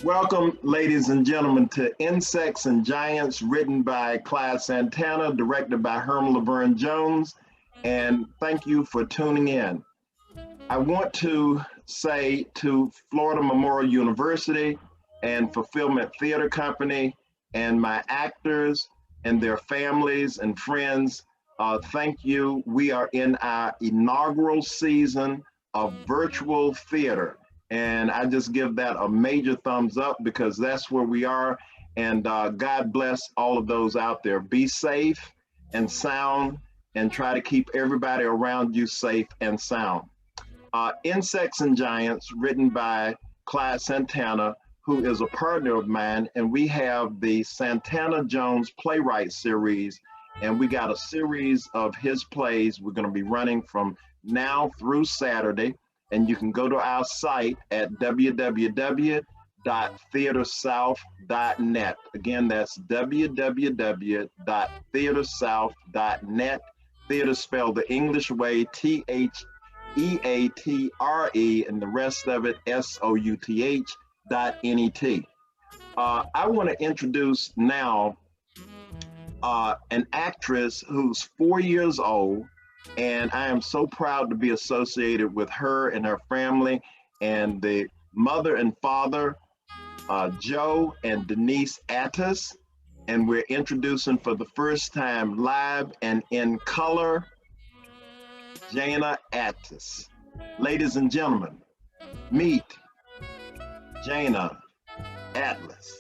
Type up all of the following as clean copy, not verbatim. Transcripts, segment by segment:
Welcome, ladies and gentlemen, to Insects and Giants, written by Clyde Santana, directed by Herman LeVern Jones, and thank you for tuning in. I want to say to Florida Memorial University and Fulfillment Theater Company and my actors and their families and friends, thank you. We are in our inaugural season of virtual theater. And I just give that a major thumbs up because that's where we are. And God bless all of those out there. Be safe and sound and try to keep everybody around you safe and sound. Insects and Giants, written by Clyde Santana, who is a partner of mine. And we have the Santana Jones Playwright Series. And we got a series of his plays we're going to be running from now through Saturday. And you can go to our site at www.TheatreSouth.net. Again, that's www.TheatreSouth.net. Theater spelled the English way, TheaTre, and the rest of it, SOUTH.net. I want to introduce now an actress who's 4 years old. And I am so proud to be associated with her and her family and the mother and father, Joe and Denise Attis. And we're introducing for the first time live and in color, Jana Attis. Ladies and gentlemen, meet Jana Attis.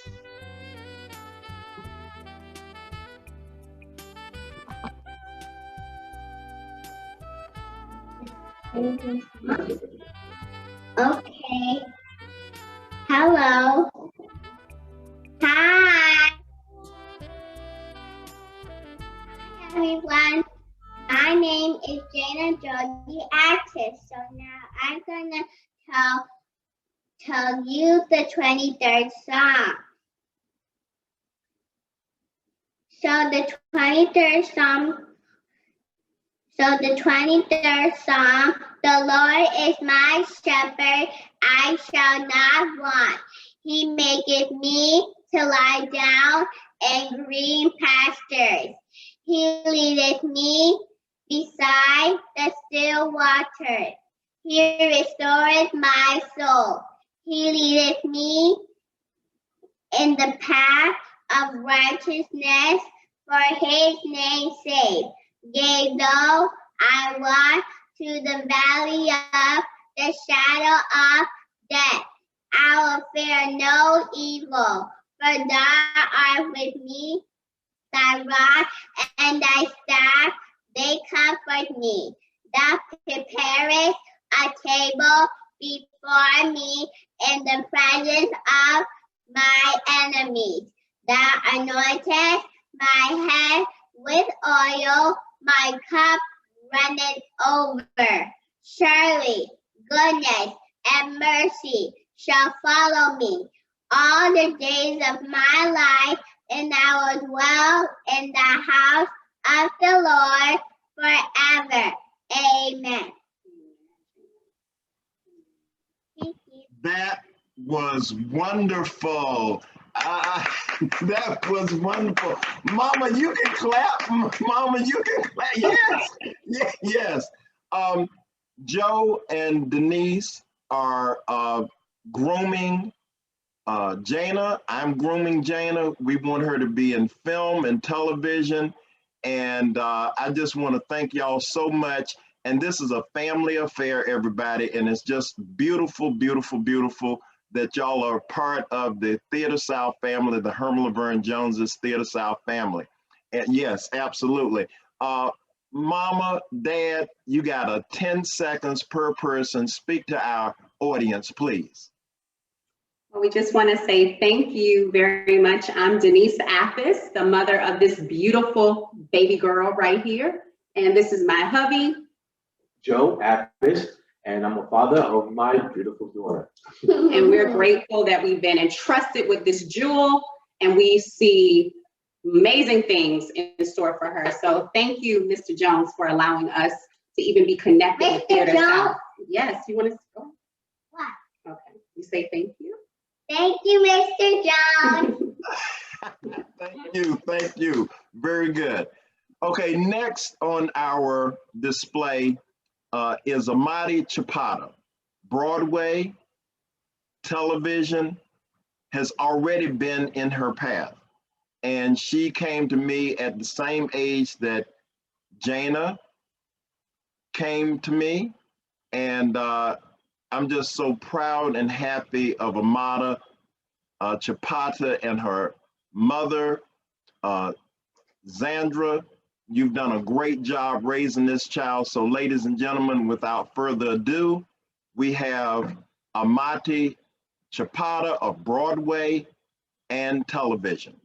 Okay. Hello. Hi. Hi, everyone. My name is Jana Jody Axis. So now I'm gonna tell you the 23rd song. So the 23rd song, the Lord is my shepherd, I shall not want. He maketh me to lie down in green pastures. He leadeth me beside the still waters. He restoreth my soul. He leadeth me in the path of righteousness for his name's sake. Yea, though I walk through the valley of the shadow of death, I will fear no evil, for thou art with me, thy rod and thy staff, they comfort me. Thou preparest a table before me in the presence of my enemies. Thou anointest my head with oil, my cup runneth over. Surely goodness and mercy shall follow me all the days of my life, and I will dwell in the house of the Lord forever. Amen. That was wonderful. That was wonderful. Mama, you can clap. Mama, you can clap. Yes, yes. Joe and Denise are grooming Jana. I'm grooming Jana. We want her to be in film and television. And I just want to thank y'all so much. And this is a family affair, everybody. And it's just beautiful, beautiful, beautiful that y'all are part of the TheatreSouth family, the Herman LeVern Jones' TheatreSouth family. And yes, absolutely. Mama, Dad, you got 10 seconds per person. Speak to our audience, please. Well, we just want to say thank you very much. I'm Denise Attis, the mother of this beautiful baby girl right here. And this is my hubby, Joe Attis, and I'm a father of my beautiful daughter. And we're grateful that we've been entrusted with this jewel, and we see amazing things in store for her. So thank you, Mr. Jones, for allowing us to even be connected with TheatreSouth. Yes, you want to go? What? Okay, you say thank you. Thank you, Mr. Jones. Thank you. Very good. Okay, next on our display is Amati Chapata. Broadway, television has already been in her path. And she came to me at the same age that Jana came to me. And I'm just so proud and happy of Amata Chapata and her mother, Zandra. You've done a great job raising this child. So ladies and gentlemen, without further ado, we have Amati Chapata of Broadway and television.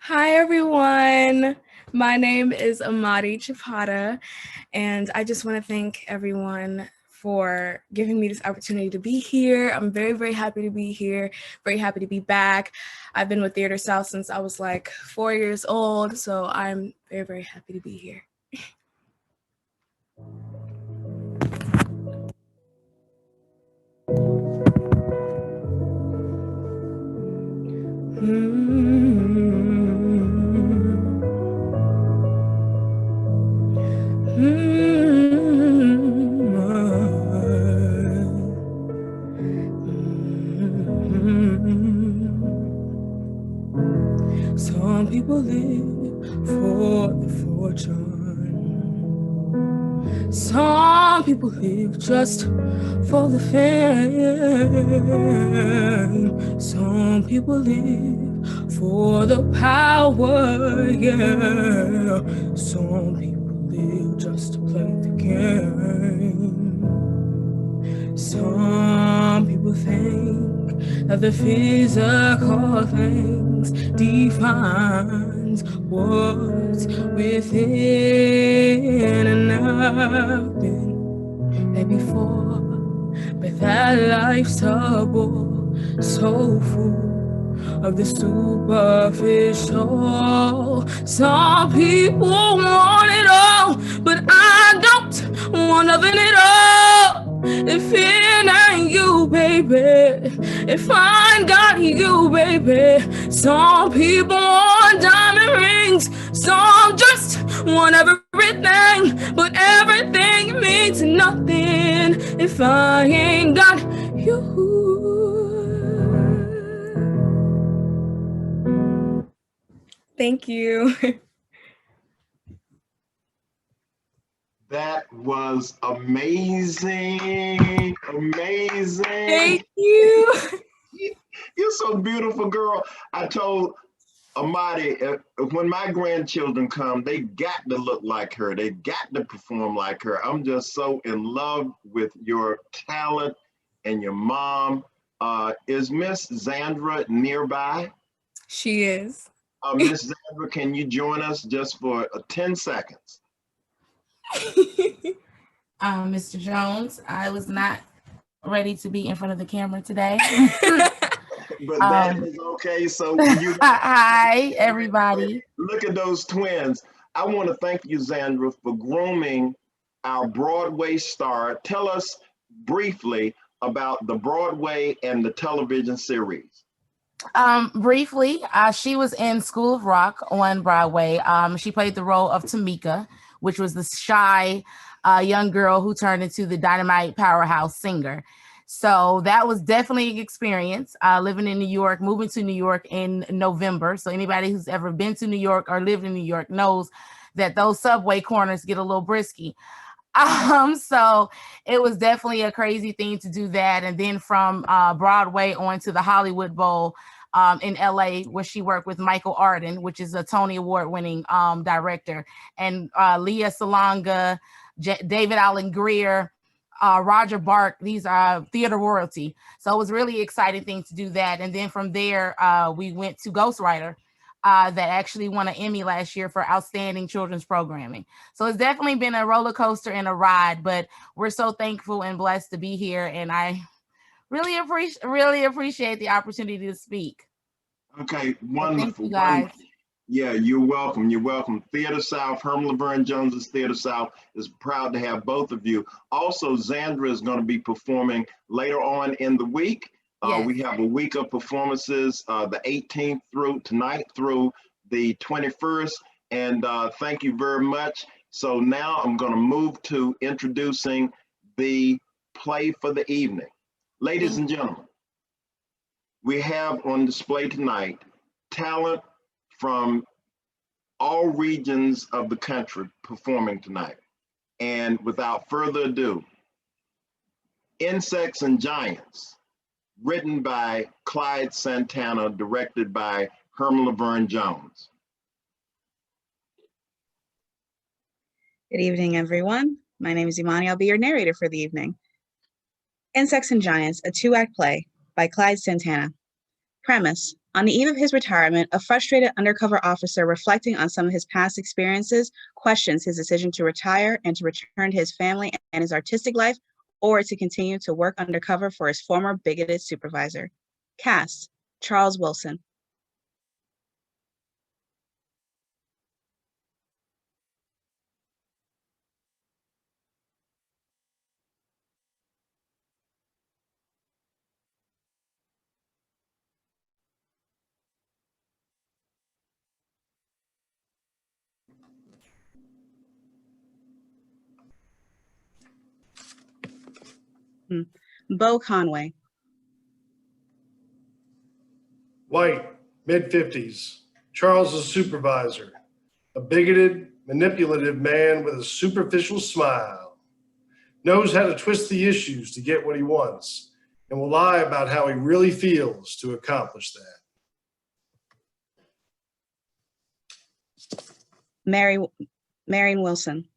Hi, everyone. My name is Amati Chapata, and I just want to thank everyone for giving me this opportunity to be here. I'm very, very happy to be here, very happy to be back. I've been with TheatreSouth since I was like 4 years old, so I'm very, very happy to be here. Some people live for the fortune. Some people live just for the fame. Some people live for the power, yeah. Some people live just to play the game. Some people think that the physical things defines what's within, and I've been there before, but that life's a bore so full of the superficial. Some people want it all, but I don't want nothing at all. If it ain't you, baby, if I ain't got you, baby. Some people want diamond rings, some just want everything, but everything means nothing if I ain't got you. Thank you. That was amazing. Amazing. Thank you. You're so beautiful, girl. I told Amati, when my grandchildren come, they got to look like her. They got to perform like her. I'm just so in love with your talent and your mom. Is Miss Zandra nearby? She is. Miss Zandra, can you join us just for 10 seconds? Mr. Jones, I was not ready to be in front of the camera today. But that is okay. So you hi, everybody. Look at those twins. I want to thank you, Zandra, for grooming our Broadway star. Tell us briefly about the Broadway and the television series. Briefly, she was in School of Rock on Broadway. She played the role of Tamika, which was the shy young girl who turned into the dynamite powerhouse singer. So that was definitely an experience, living in New York, moving to New York in November. So anybody who's ever been to New York or lived in New York knows that those subway corners get a little brisky. So it was definitely a crazy thing to do that. And then from Broadway on to the Hollywood Bowl in LA, where she worked with Michael Arden, which is a Tony Award winning director, and Leah Salonga, David Allen Greer, Roger Bark. These are theater royalty. So it was really exciting thing to do that. And then from there, we went to Ghostwriter, that actually won an Emmy last year for outstanding children's programming. So it's definitely been a roller coaster and a ride, but we're so thankful and blessed to be here. And I really appreciate the opportunity to speak. Okay, wonderful. Thank you, guys. Yeah, you're welcome. You're welcome. TheatreSouth, Herman LeVern Jones's TheatreSouth is proud to have both of you. Also, Zandra is going to be performing later on in the week. Yes. We have a week of performances, the 18th through tonight through the 21st. And thank you very much. So now I'm going to move to introducing the play for the evening. Ladies and gentlemen, we have on display tonight talent from all regions of the country performing tonight. And without further ado, Insects and Giants, written by Clyde Santana, directed by Herman LeVern Jones. Good evening, everyone. My name is Imani. I'll be your narrator for the evening. Insects and Giants, a 2-act play by Clyde Santana. Premise: on the eve of his retirement, a frustrated undercover officer reflecting on some of his past experiences questions his decision to retire and to return to his family and his artistic life, or to continue to work undercover for his former bigoted supervisor. Cast: Charles Wilson. Bo Conway. White, mid-50s. Charles is supervisor. A bigoted, manipulative man with a superficial smile. Knows how to twist the issues to get what he wants, and will lie about how he really feels to accomplish that. Marion Wilson.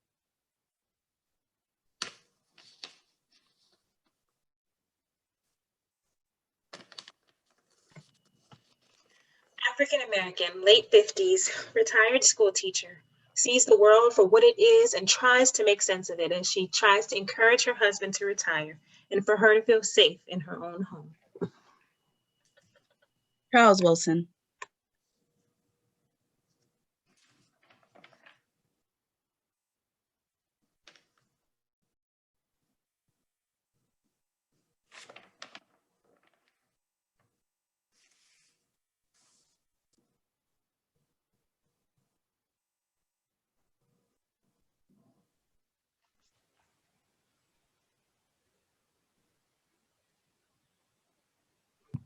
African American, late 50s, retired school teacher, sees the world for what it is and tries to make sense of it as she tries to encourage her husband to retire and for her to feel safe in her own home. Charles Wilson.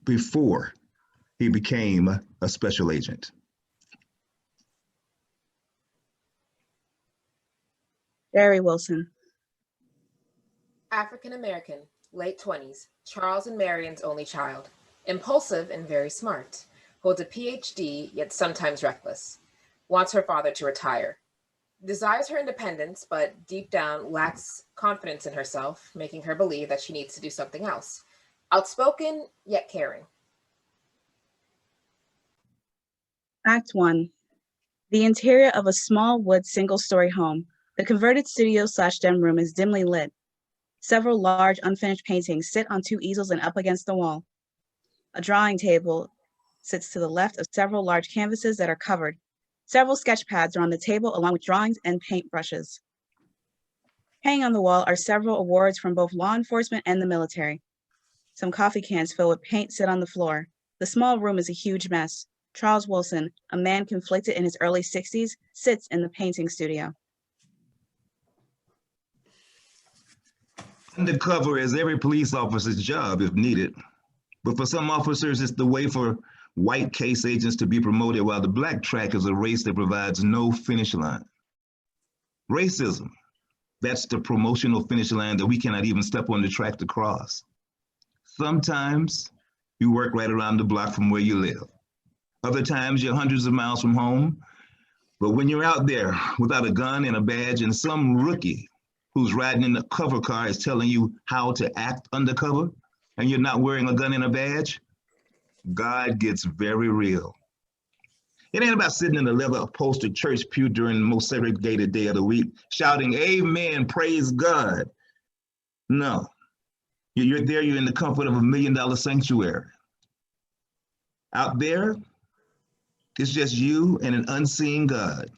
Before he became a special agent. Barry Wilson. African American, late 20s, Charles and Marion's only child. Impulsive and very smart. Holds a PhD, yet sometimes reckless. Wants her father to retire. Desires her independence, but deep down lacks confidence in herself, making her believe that she needs to do something else. Outspoken, yet caring. Act 1. The interior of a small wood single-story home. The converted studio/den room is dimly lit. Several large unfinished paintings sit on 2 easels and up against the wall. A drawing table sits to the left of several large canvases that are covered. Several sketch pads are on the table along with drawings and paintbrushes. Hanging on the wall are several awards from both law enforcement and the military. Some coffee cans filled with paint sit on the floor. The small room is a huge mess. Charles Wilson, a man conflicted in his early 60s, sits in the painting studio. Undercover is every police officer's job if needed. But for some officers, it's the way for white case agents to be promoted, while the black track is a race that provides no finish line. Racism, that's the promotional finish line that we cannot even step on the track to cross. Sometimes you work right around the block from where you live. Other times you're hundreds of miles from home. But when you're out there without a gun and a badge and some rookie who's riding in the cover car is telling you how to act undercover, and you're not wearing a gun and a badge, God gets very real. It ain't about sitting in the leather upholstered church pew during the most segregated day of the week, shouting, "Amen, praise God." No, you're there, you're in the comfort of $1 million sanctuary. Out there, It's just you and an unseen God.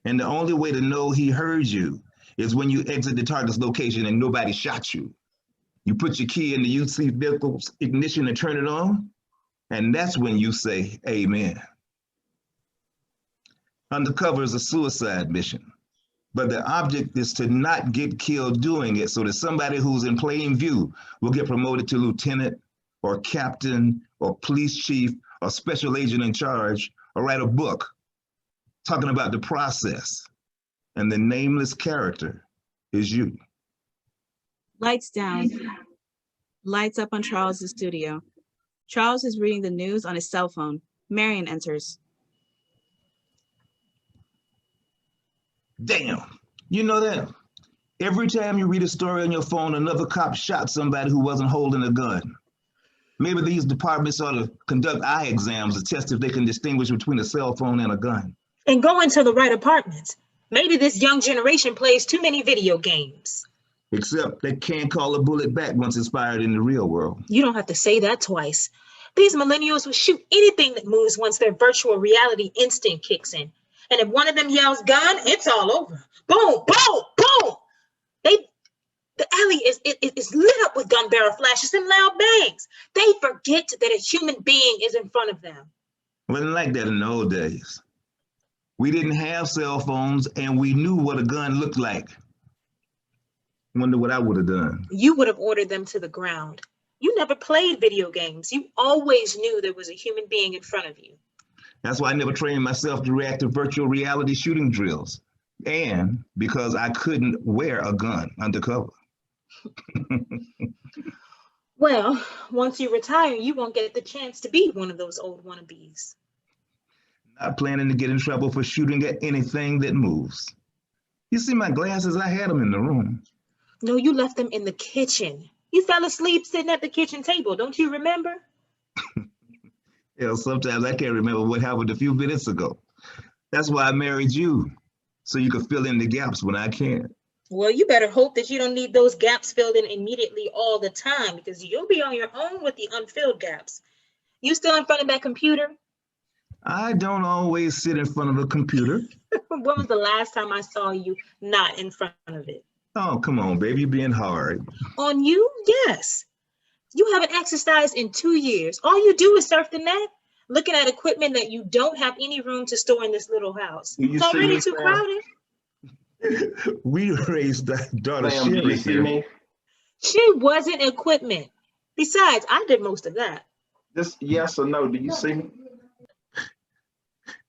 And the only way to know he heard you is when you exit the target's location and nobody shot you. You put your key in the UC vehicle's ignition and turn it on, and that's when you say, amen. Undercover is a suicide mission, but the object is to not get killed doing it so that somebody who's in plain view will get promoted to lieutenant or captain or police chief or special agent in charge or write a book talking about the process. And the nameless character is you. Lights down. Lights up on Charles's studio. Charles is reading the news on his cell phone. Marion enters. Damn, you know that? Every time you read a story on your phone, another cop shot somebody who wasn't holding a gun. Maybe these departments ought to conduct eye exams to test if they can distinguish between a cell phone and a gun. And go into the right apartments. Maybe this young generation plays too many video games. Except they can't call a bullet back once it's fired in the real world. You don't have to say that twice. These millennials will shoot anything that moves once their virtual reality instinct kicks in. And if one of them yells gun, it's all over. Boom, boom, boom. The alley is lit up with gun barrel flashes and loud bangs. They forget that a human being is in front of them. Wasn't like that in the old days. We didn't have cell phones and we knew what a gun looked like. Wonder what I would have done. You would have ordered them to the ground. You never played video games. You always knew there was a human being in front of you. That's why I never trained myself to react to virtual reality shooting drills. And because I couldn't wear a gun undercover. Well, once you retire, you won't get the chance to be one of those old wannabes. Not planning to get in trouble for shooting at anything that moves. You see my glasses? I had them in the room. No, you left them in the kitchen. You fell asleep sitting at the kitchen table. Don't you remember? Yeah, sometimes I can't remember what happened a few minutes ago. That's why I married you, so you could fill in the gaps when I can't. Well, you better hope that you don't need those gaps filled in immediately all the time, because you'll be on your own with the unfilled gaps. You still in front of that computer? I don't always sit in front of a computer. When was the last time I saw you not in front of it? Oh, come on, baby, you're being hard. On you? Yes. You haven't exercised in 2 years. All you do is surf the net, looking at equipment that you don't have any room to store in this little house. It's already too crowded. We raised that daughter Sam, do you Sherry see here. me? She wasn't equipment. Besides, I did most of that. Just yes or no, do you see me?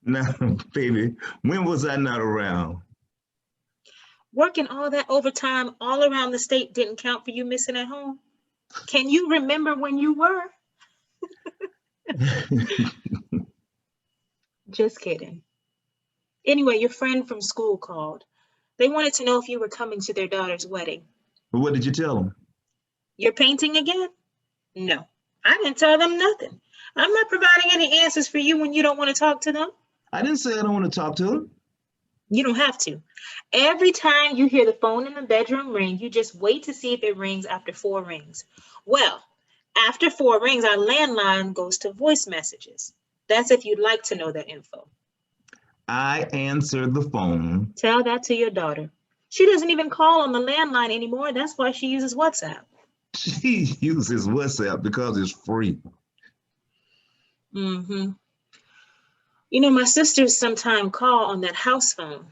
Now, baby, when was I not around? Working all that overtime all around the state didn't count for you missing at home. Can you remember when you were? Just kidding. Anyway, your friend from school called. They wanted to know if you were coming to their daughter's wedding. What did you tell them? You're painting again? No, I didn't tell them nothing. I'm not providing any answers for you when you don't want to talk to them. I didn't say I don't want to talk to them. You don't have to. Every time you hear the phone in the bedroom ring, you just wait to see if it rings after 4 rings. Well, after 4 rings, our landline goes to voice messages. That's if you'd like to know that info. I answered the phone. Tell that to your daughter. She doesn't even call on the landline anymore. That's why she uses WhatsApp. She uses WhatsApp because it's free. Mm-hmm. You know, my sisters sometimes call on that house phone.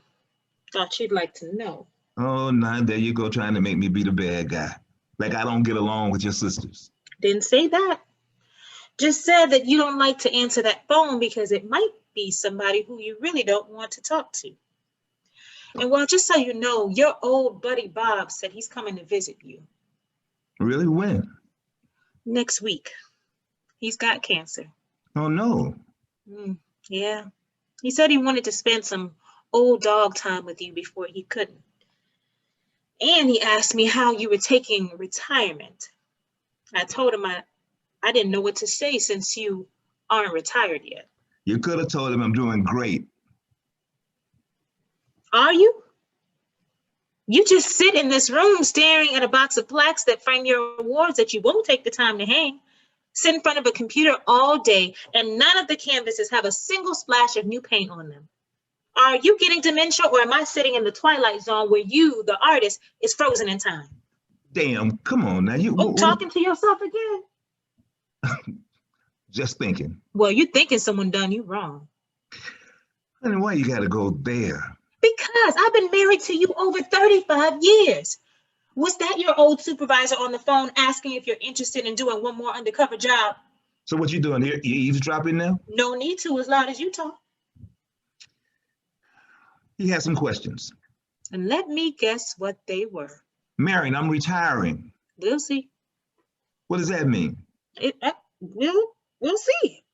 Thought you'd like to know. Oh, now there you go trying to make me be the bad guy. Like I don't get along with your sisters. Didn't say that. Just said that you don't like to answer that phone because it might be somebody who you really don't want to talk to. And well, just so you know, your old buddy Bob said he's coming to visit you. Really? When? Next week. He's got cancer. Oh, no. Yeah. He said he wanted to spend some old dog time with you before he couldn't. And he asked me how you were taking retirement. I told him I didn't know what to say since you aren't retired yet. You could have told him I'm doing great. Are you? You just sit in this room staring at a box of plaques that frame your awards that you won't take the time to hang. sit in front of a computer all day, and none of the canvases have a single splash of new paint on them. Are you getting dementia, or am I sitting in the twilight zone where you, the artist, is frozen in time? Damn, come on now. Talking to yourself again? Just thinking. Well, you thinking someone done you wrong. Honey, why you gotta go there? Because I've been married to you over 35 years. Was that your old supervisor on the phone asking if you're interested in doing one more undercover job? So what you doing here? You eavesdropping now? No need to, as loud as you talk. He had some questions. And let me guess what they were. Marion, I'm retiring. We'll see. What does that mean? We'll see.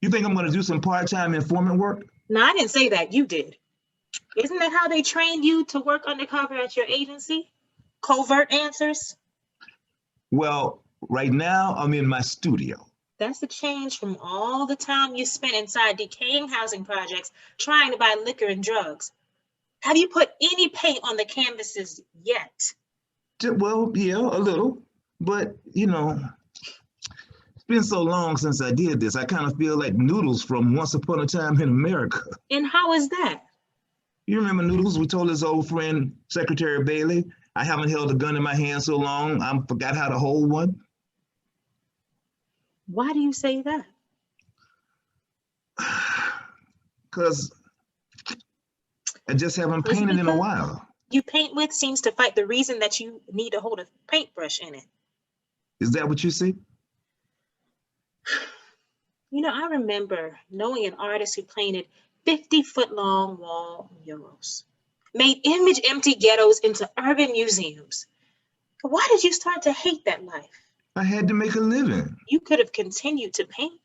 You think I'm gonna do some part-time informant work? No, I didn't say that. You did. Isn't that how they trained you to work undercover at your agency? Covert answers? Well, right now I'm in my studio. That's a change from all the time you spent inside decaying housing projects trying to buy liquor and drugs. Have you put any paint on the canvases yet? Well, yeah, a little. But, you know, it's been so long since I did this. I kind of feel like Noodles from Once Upon a Time in America. And how is that? You remember Noodles? We told his old friend, Secretary Bailey, I haven't held a gun in my hand so long, I forgot how to hold one. Why do you say that? Because I just haven't painted in a while. You paint with seems to fight the reason that you need to hold a paintbrush in it. Is that what you see? You know, I remember knowing an artist who painted 50-foot-long wall murals, made image-empty ghettos into urban museums. Why did you start to hate that life? I had to make a living. You could have continued to paint.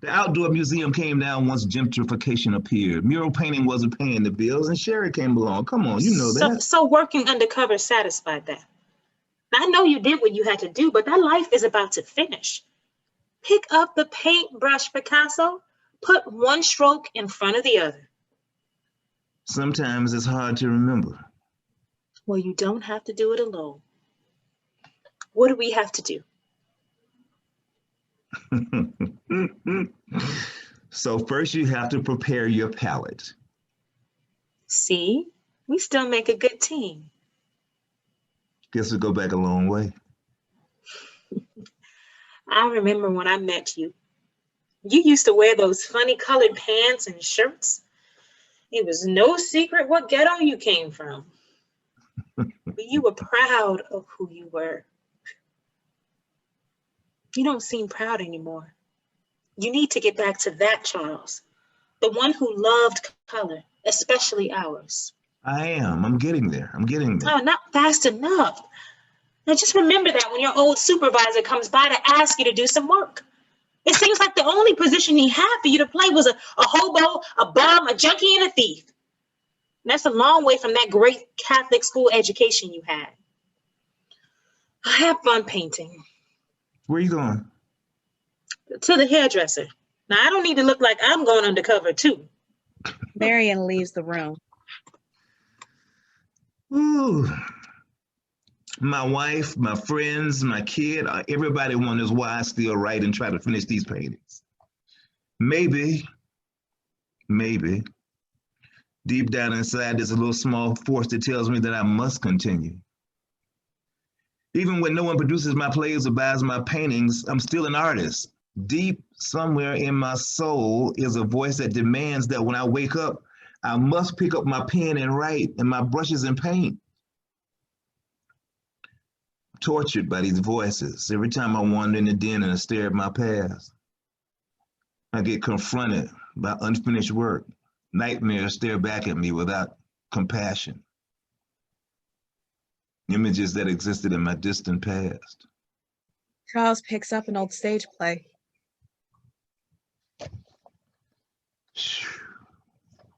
The outdoor museum came down once gentrification appeared. Mural painting wasn't paying the bills, and Sherry came along. Come on, you know that. So working undercover satisfied that. I know you did what you had to do, but that life is about to finish. Pick up the paintbrush, Picasso. Put one stroke in front of the other. Sometimes it's hard to remember. Well, you don't have to do it alone. What do we have to do? So first you have to prepare your palette. See, we still make a good team. Guess we go back a long way. I remember when I met you. You used to wear those funny colored pants and shirts. It was no secret what ghetto you came from. But you were proud of who you were. You don't seem proud anymore. You need to get back to that Charles, the one who loved color, especially ours. I am. I'm getting there. I'm getting there. Oh, not fast enough. Now just remember that when your old supervisor comes by to ask you to do some work. It seems like the only position he had for you to play was a hobo, a bum, a junkie, and a thief. And that's a long way from that great Catholic school education you had. I have fun painting. Where are you going? To the hairdresser. Now, I don't need to look like I'm going undercover, too. Marion leaves the room. Ooh. My wife, my friends, my kid, everybody wonders why I still write and try to finish these paintings. Maybe, deep down inside, there's a little small force that tells me that I must continue. Even when no one produces my plays or buys my paintings, I'm still an artist. Deep somewhere in my soul is a voice that demands that when I wake up, I must pick up my pen and write and my brushes and paint. Tortured by these voices. Every time I wander in the den and I stare at my past, I get confronted by unfinished work. Nightmares stare back at me without compassion. Images that existed in my distant past. Charles picks up an old stage play.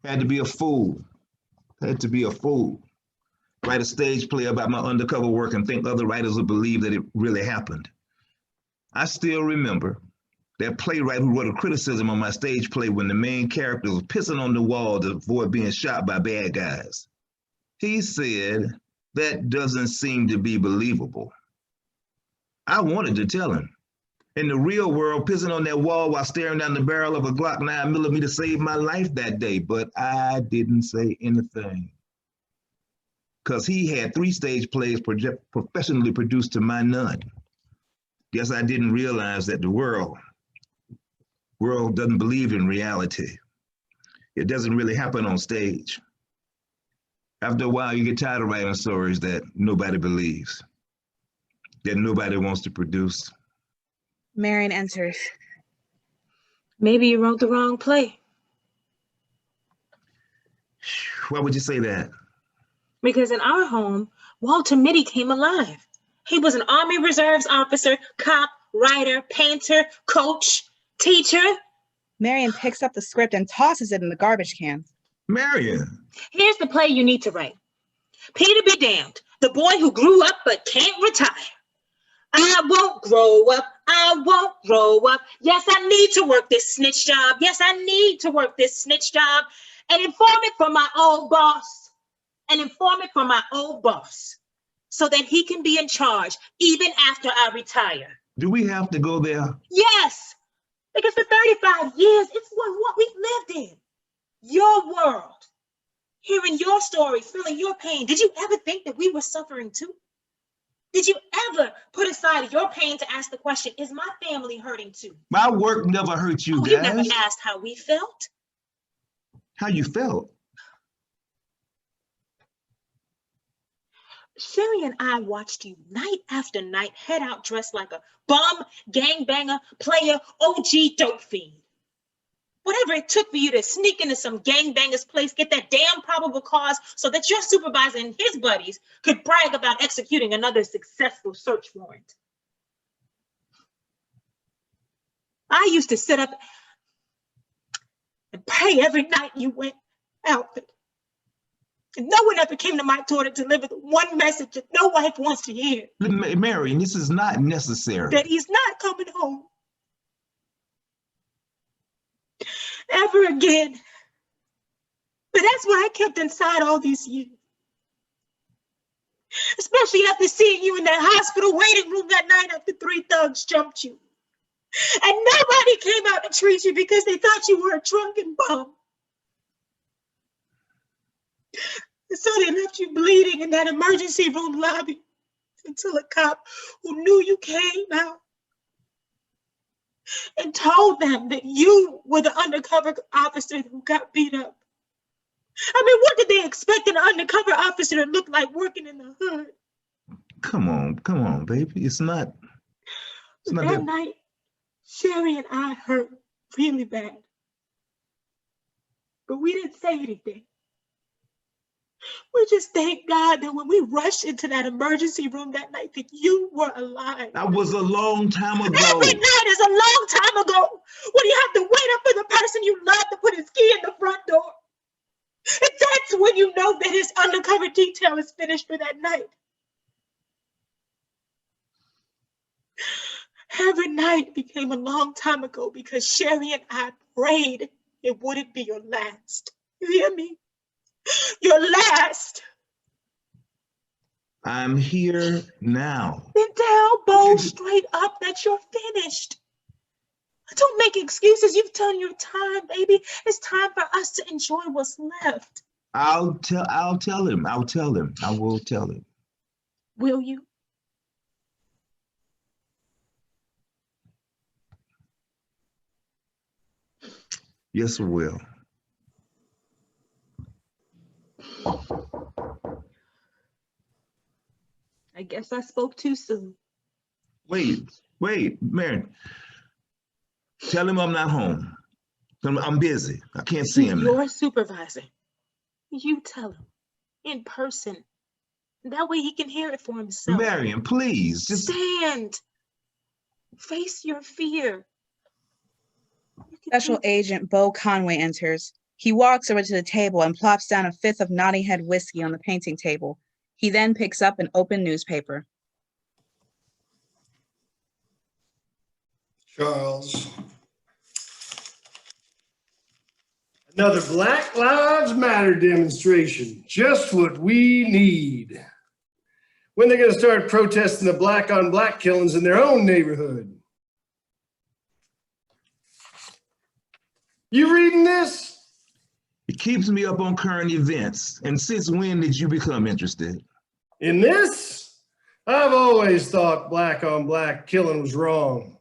Had to be a fool. Had to be a fool. Write a stage play about my undercover work and think other writers would believe that it really happened. I still remember that playwright who wrote a criticism on my stage play when the main character was pissing on the wall to avoid being shot by bad guys. He said, that doesn't seem to be believable. I wanted to tell him, In the real world, pissing on that wall while staring down the barrel of a Glock 9mm saved my life that day, but I didn't say anything. Because he had 3 stage plays professionally produced to my none. Guess I didn't realize that the world doesn't believe in reality. It doesn't really happen on stage. After a while, you get tired of writing stories that nobody believes, that nobody wants to produce. Marion enters. Maybe you wrote the wrong play. Why would you say that? Because in our home, Walter Mitty came alive. He was an Army Reserves officer, cop, writer, painter, coach, teacher. Marion picks up the script and tosses it in the garbage can. Marion. Here's the play you need to write. Peter be damned, the boy who grew up but can't retire. I won't grow up, I won't grow up. Yes, I need to work this snitch job. Yes, I need to work this snitch job. An informant from my old boss. An informant from my old boss. So that he can be in charge even after I retire. Do we have to go there? Yes, because for 35 years, it's what we've lived in. Your world. Hearing your story, feeling your pain. Did you ever think that we were suffering too? Did you ever put aside your pain to ask the question, is my family hurting too? My work never hurt you, guys. You never asked how we felt. How you felt? Sherry and I watched you night after night head out dressed like a bum, gangbanger, player, OG dope fiend. Whatever it took for you to sneak into some gangbanger's place, get that damn probable cause so that your supervisor and his buddies could brag about executing another successful search warrant. I used to sit up and pray every night you went out. And no one ever came to my door to deliver the one message that no wife wants to hear. Marion, this is not necessary. That he's not coming home. Ever again. But that's what I kept inside all these years. Especially after seeing you in that hospital waiting room that night after 3 thugs jumped you. And nobody came out to treat you because they thought you were a drunken bum. And so they left you bleeding in that emergency room lobby until a cop who knew you came out and told them that you were the undercover officer who got beat up. I mean, what did they expect an undercover officer to look like working in the hood? Come on, baby. It's not that night, Sherry and I hurt really bad. But we didn't say anything. We just thank God that when we rushed into that emergency room that night, that you were alive. That was a long time ago. Every night is a long time ago when you have to wait up for the person you love to put his key in the front door. And that's when you know that his undercover detail is finished for that night. Every night became a long time ago because Sherry and I prayed it wouldn't be your last. You hear me? Your last. I'm here now. Then tell Bo straight up that you're finished. Don't make excuses. You've done your time, baby. It's time for us to enjoy what's left. I'll tell him. I will tell him. Will you? Yes, I will. I guess I spoke too soon. Wait, Marion. Tell him I'm not home. Tell him I'm busy. I can't see him. Your supervisor. You tell him in person. That way he can hear it for himself. Marion, please. Just stand. Face your fear. Special Agent Bo Conway enters. He walks over to the table and plops down a 5th of Nottinghead whiskey on the painting table. He then picks up an open newspaper. Charles. Another Black Lives Matter demonstration. Just what we need. When they're going to start protesting the black-on-black killings in their own neighborhood? You reading this? It keeps me up on current events. And since when did you become interested? In this? I've always thought black on black killing was wrong.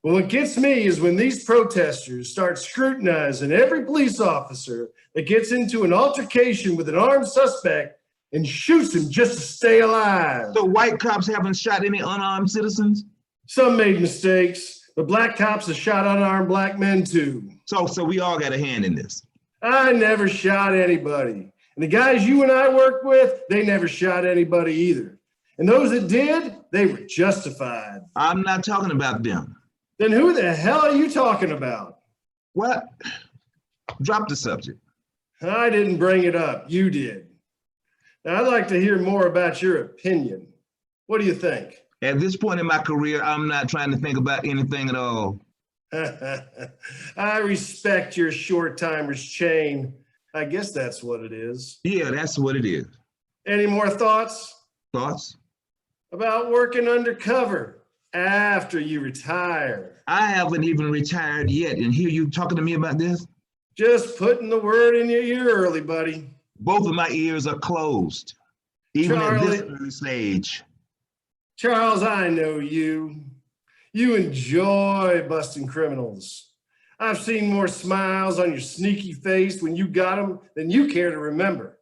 But what gets me is when these protesters start scrutinizing every police officer that gets into an altercation with an armed suspect and shoots him just to stay alive. So white cops haven't shot any unarmed citizens? Some made mistakes, but black cops have shot unarmed black men too. So we all got a hand in this. I never shot anybody. And the guys you and I worked with, they never shot anybody either. And those that did, they were justified. I'm not talking about them. Then who the hell are you talking about? What? Drop the subject. I didn't bring it up, you did. Now, I'd like to hear more about your opinion. What do you think? At this point in my career, I'm not trying to think about anything at all. I respect your short timer's chain. I guess that's what it is. Yeah, that's what it is. Any more thoughts? Thoughts? About working undercover after you retire? I haven't even retired yet, and here you talking to me about this? Just putting the word in your ear early, buddy. Both of my ears are closed, even at this early stage. Charles, I know you. You enjoy busting criminals. I've seen more smiles on your sneaky face when you got them than you care to remember.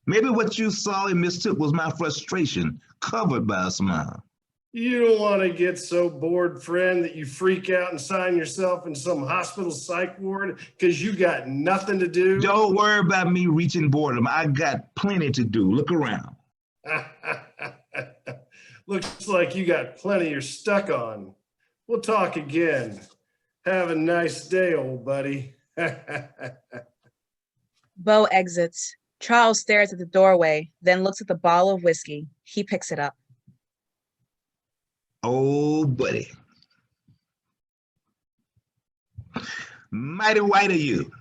Maybe what you saw and mistook was my frustration, covered by a smile. You don't want to get so bored, friend, that you freak out and sign yourself in some hospital psych ward because you got nothing to do? Don't worry about me reaching boredom. I got plenty to do. Look around. Looks like you got plenty you're stuck on. We'll talk again. Have a nice day, old buddy. Bo exits. Charles stares at the doorway, then looks at the bottle of whiskey. He picks it up. Oh, buddy. Mighty white of you.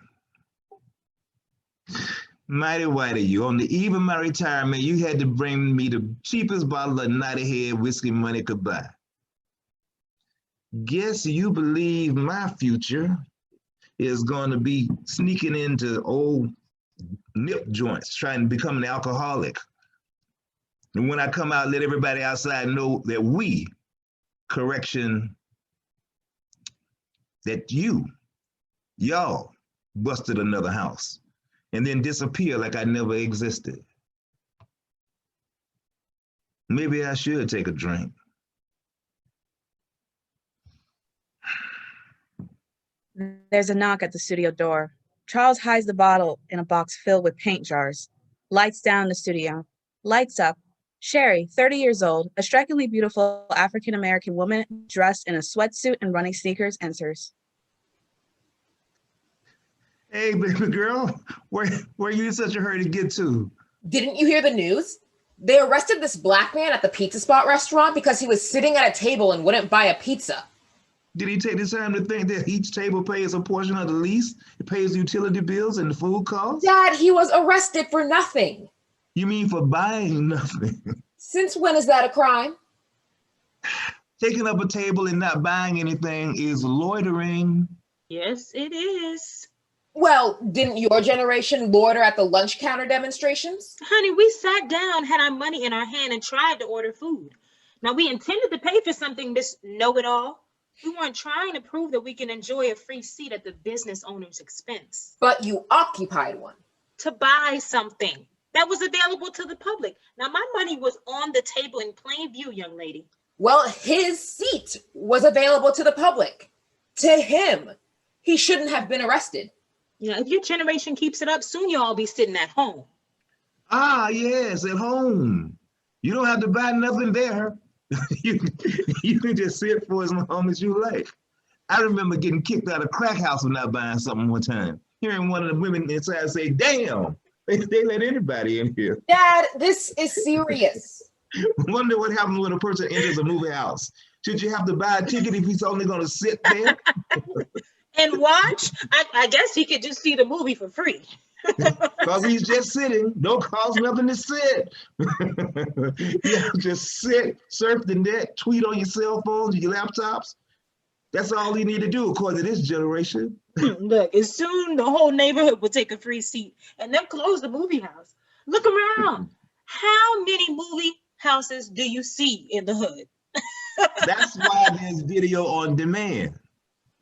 Mighty white of you. On the eve of my retirement, you had to bring me the cheapest bottle of Naughty Head whiskey money could buy. Guess you believe my future is going to be sneaking into old nip joints, trying to become an alcoholic. And when I come out, let everybody outside know that we, correction, that y'all busted another house and then disappear like I never existed. Maybe I should take a drink. There's a knock at the studio door. Charles hides the bottle in a box filled with paint jars. Lights down in the studio. Lights up. Sherry, 30 years old, a strikingly beautiful African-American woman dressed in a sweatsuit and running sneakers, enters. Hey, baby girl, where you in such a hurry to get to? Didn't you hear the news? They arrested this black man at the Pizza Spot restaurant because he was sitting at a table and wouldn't buy a pizza. Did he take the time to think that each table pays a portion of the lease? It pays the utility bills and the food costs? Dad, he was arrested for nothing. You mean for buying nothing? Since when is that a crime? Taking up a table and not buying anything is loitering. Yes, it is. Well, didn't your generation loiter at the lunch counter demonstrations? Honey, we sat down, had our money in our hand, and tried to order food. Now, we intended to pay for something, Miss Know-It-All. We weren't trying to prove that we can enjoy a free seat at the business owner's expense. But you occupied one. To buy something that was available to the public. Now, my money was on the table in plain view, young lady. Well, his seat was available to the public. To him, he shouldn't have been arrested. You know, if your generation keeps it up, soon you'll all be sitting at home. Ah, yes, at home. You don't have to buy nothing there. you can just sit for as long as you like. I remember getting kicked out of crack house for not buying something one time. Hearing one of the women inside say, damn, they let anybody in here. Dad, this is serious. Wonder what happens when a person enters a movie house. Should you have to buy a ticket if he's only going to sit there? And watch? I guess he could just see the movie for free. Because he's just sitting. Don't cost nothing to sit. Yeah, just sit, surf the net, tweet on your cell phones, your laptops. That's all you need to do, according to this generation. Look, as soon the whole neighborhood will take a free seat and then close the movie house. Look around. How many movie houses do you see in the hood? That's why there's video on demand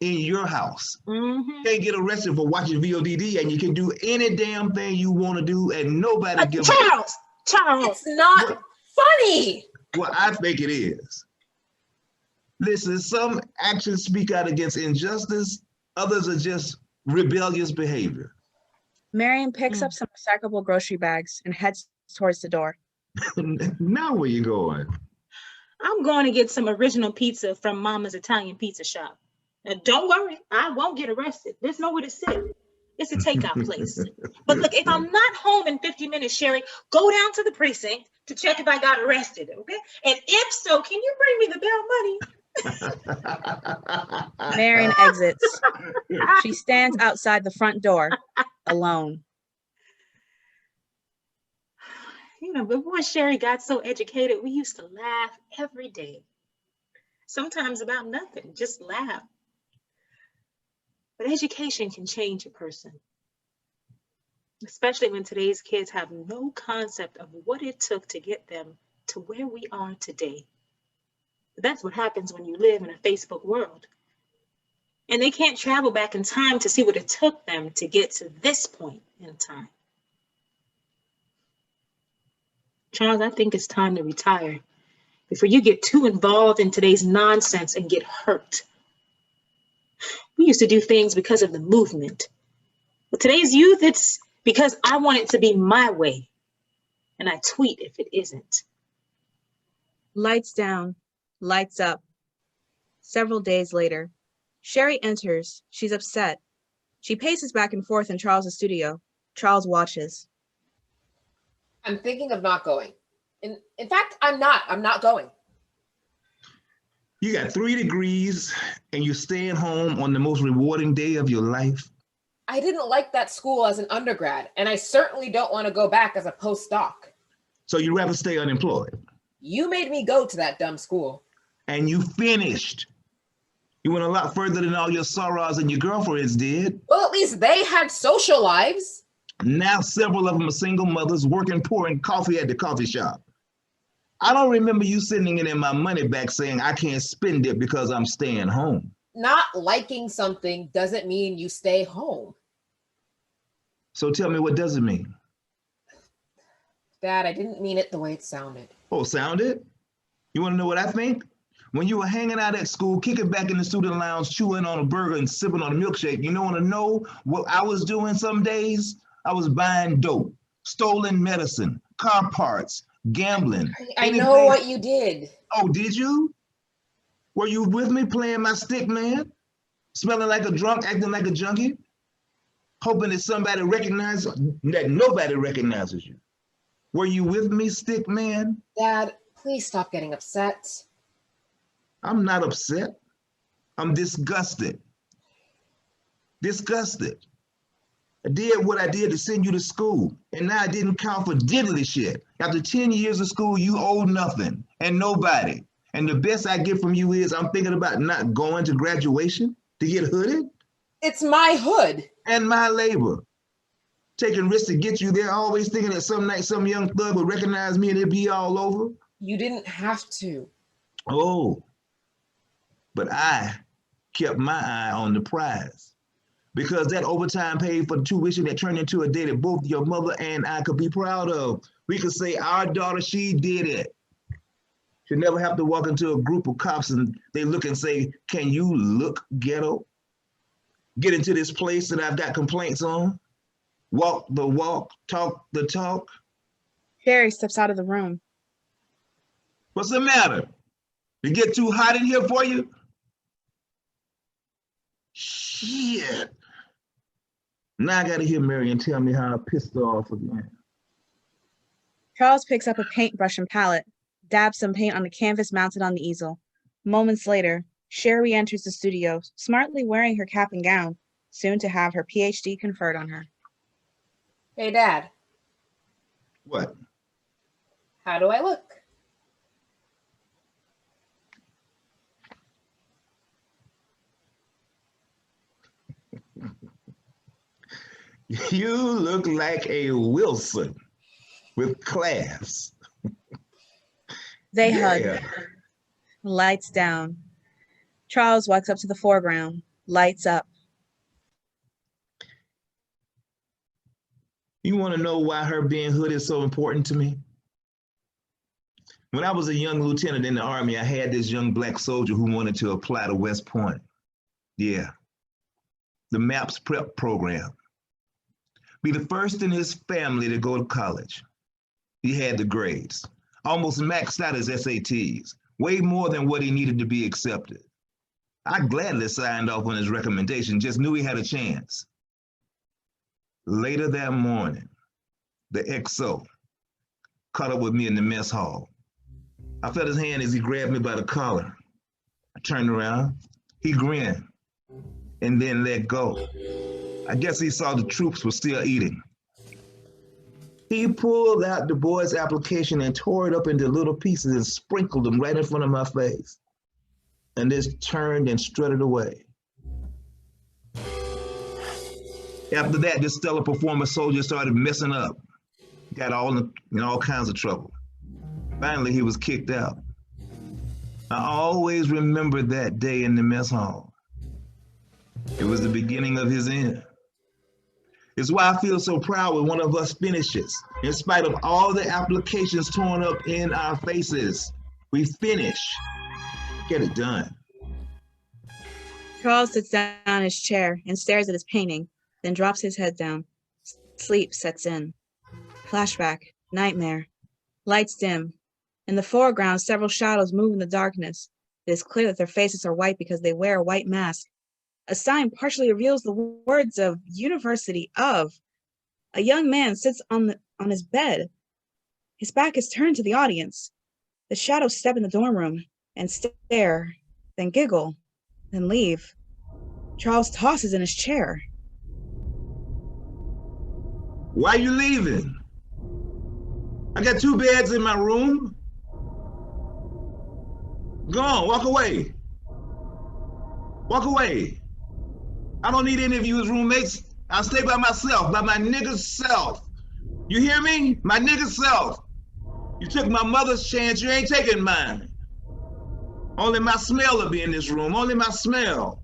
in your house. Mm-hmm. Can't get arrested for watching VODD, and you can do any damn thing you want to do, and nobody gives a Charles, It's not funny. Well, I think it is. Listen, some actions speak out against injustice, others are just rebellious behavior. Marion picks up some recyclable grocery bags and heads towards the door. Now where you going? I'm going to get some original pizza from Mama's Italian pizza shop. Now, don't worry, I won't get arrested. There's nowhere to sit. It's a takeout place. But look, if I'm not home in 50 minutes, Sherry, go down to the precinct to check if I got arrested, okay? And if so, can you bring me the bail money? Marion exits. She stands outside the front door, alone. You know, before Sherry got so educated, we used to laugh every day. Sometimes about nothing, just laugh. But education can change a person, especially when today's kids have no concept of what it took to get them to where we are today. But that's what happens when you live in a Facebook world. And they can't travel back in time to see what it took them to get to this point in time. Charles, I think it's time to retire before you get too involved in today's nonsense and get hurt. We used to do things because of the movement. But today's youth, it's because I want it to be my way. And I tweet if it isn't. Lights down, lights up. Several days later, Sherry enters. She's upset. She paces back and forth in Charles's studio. Charles watches. I'm thinking of not going. In fact, I'm not going. You got 3 degrees and you're staying home on the most rewarding day of your life. I didn't like that school as an undergrad, and I certainly don't want to go back as a postdoc. So you'd rather stay unemployed. You made me go to that dumb school. And you finished. You went a lot further than all your sorors and your girlfriends did. Well, at least they had social lives. Now several of them are single mothers working pouring coffee at the coffee shop. I don't remember you sending in my money back saying I can't spend it because I'm staying home. Not liking something doesn't mean you stay home. So tell me, what does it mean? Dad, I didn't mean it the way it sounded. Oh, sounded? You want to know what I think? When you were hanging out at school, kicking back in the student lounge, chewing on a burger and sipping on a milkshake, you want to know what I was doing some days? I was buying dope, stolen medicine, car parts, gambling. I know what you did. Oh, did you? Were you with me playing my stick man? Smelling like a drunk, acting like a junkie? Hoping that somebody recognizes, that nobody recognizes you. Were you with me, stick man? Dad, please stop getting upset. I'm not upset. I'm disgusted. Disgusted. I did what I did to send you to school, and now I didn't count for diddly shit. After 10 years of school, you owe nothing and nobody. And the best I get from you is I'm thinking about not going to graduation to get hooded. It's my hood. And my labor. Taking risks to get you there, always thinking that some night some young thug would recognize me and it'd be all over. You didn't have to. Oh, but I kept my eye on the prize. Because that overtime paid for the tuition that turned into a day that both your mother and I could be proud of. We could say, our daughter, she did it. She'll never have to walk into a group of cops and they look and say, can you look ghetto? Get into this place that I've got complaints on? Walk the walk, talk the talk? Sherry steps out of the room. What's the matter? It get too hot in here for you? Shit. Now I gotta hear Marion tell me how I pissed her off again. Charles picks up a paintbrush and palette, dabs some paint on the canvas mounted on the easel. Moments later, Sherry enters the studio, smartly wearing her cap and gown, soon to have her PhD conferred on her. Hey, Dad. What? How do I look? You look like a Wilson with class. They Yeah. hug. Lights down. Charles walks up to the foreground. Lights up. You want to know why her being hood is so important to me? When I was a young lieutenant in the Army, I had this young black soldier who wanted to apply to West Point. Yeah, the MAPS prep program. Be the first in his family to go to college. He had the grades, almost maxed out his SATs, way more than what he needed to be accepted. I gladly signed off on his recommendation, just knew he had a chance. Later that morning, the XO caught up with me in the mess hall. I felt his hand as he grabbed me by the collar. I turned around, he grinned, and then let go. I guess he saw the troops were still eating. He pulled out the boy's application and tore it up into little pieces and sprinkled them right in front of my face. And just turned and strutted away. After that, this stellar performer soldier started messing up. Got in all kinds of trouble. Finally, he was kicked out. I always remember that day in the mess hall. It was the beginning of his end. It's why I feel so proud when one of us finishes. In spite of all the applications torn up in our faces, we finish. Get it done. Charles sits down in his chair and stares at his painting, then drops his head down. Sleep sets in. Flashback, nightmare. Lights dim. In the foreground, several shadows move in the darkness. It is clear that their faces are white because they wear a white mask. A sign partially reveals the words of University of. A young man sits on his bed. His back is turned to the audience. The shadows step in the dorm room and stare, then giggle, then leave. Charles tosses in his chair. Why you leaving? I got 2 beds in my room. Go on, walk away. Walk away. I don't need any of you as roommates. I'll stay by myself, by my nigga self. You hear me? My nigga self. You took my mother's chance, you ain't taking mine. Only my smell will be in this room, only my smell.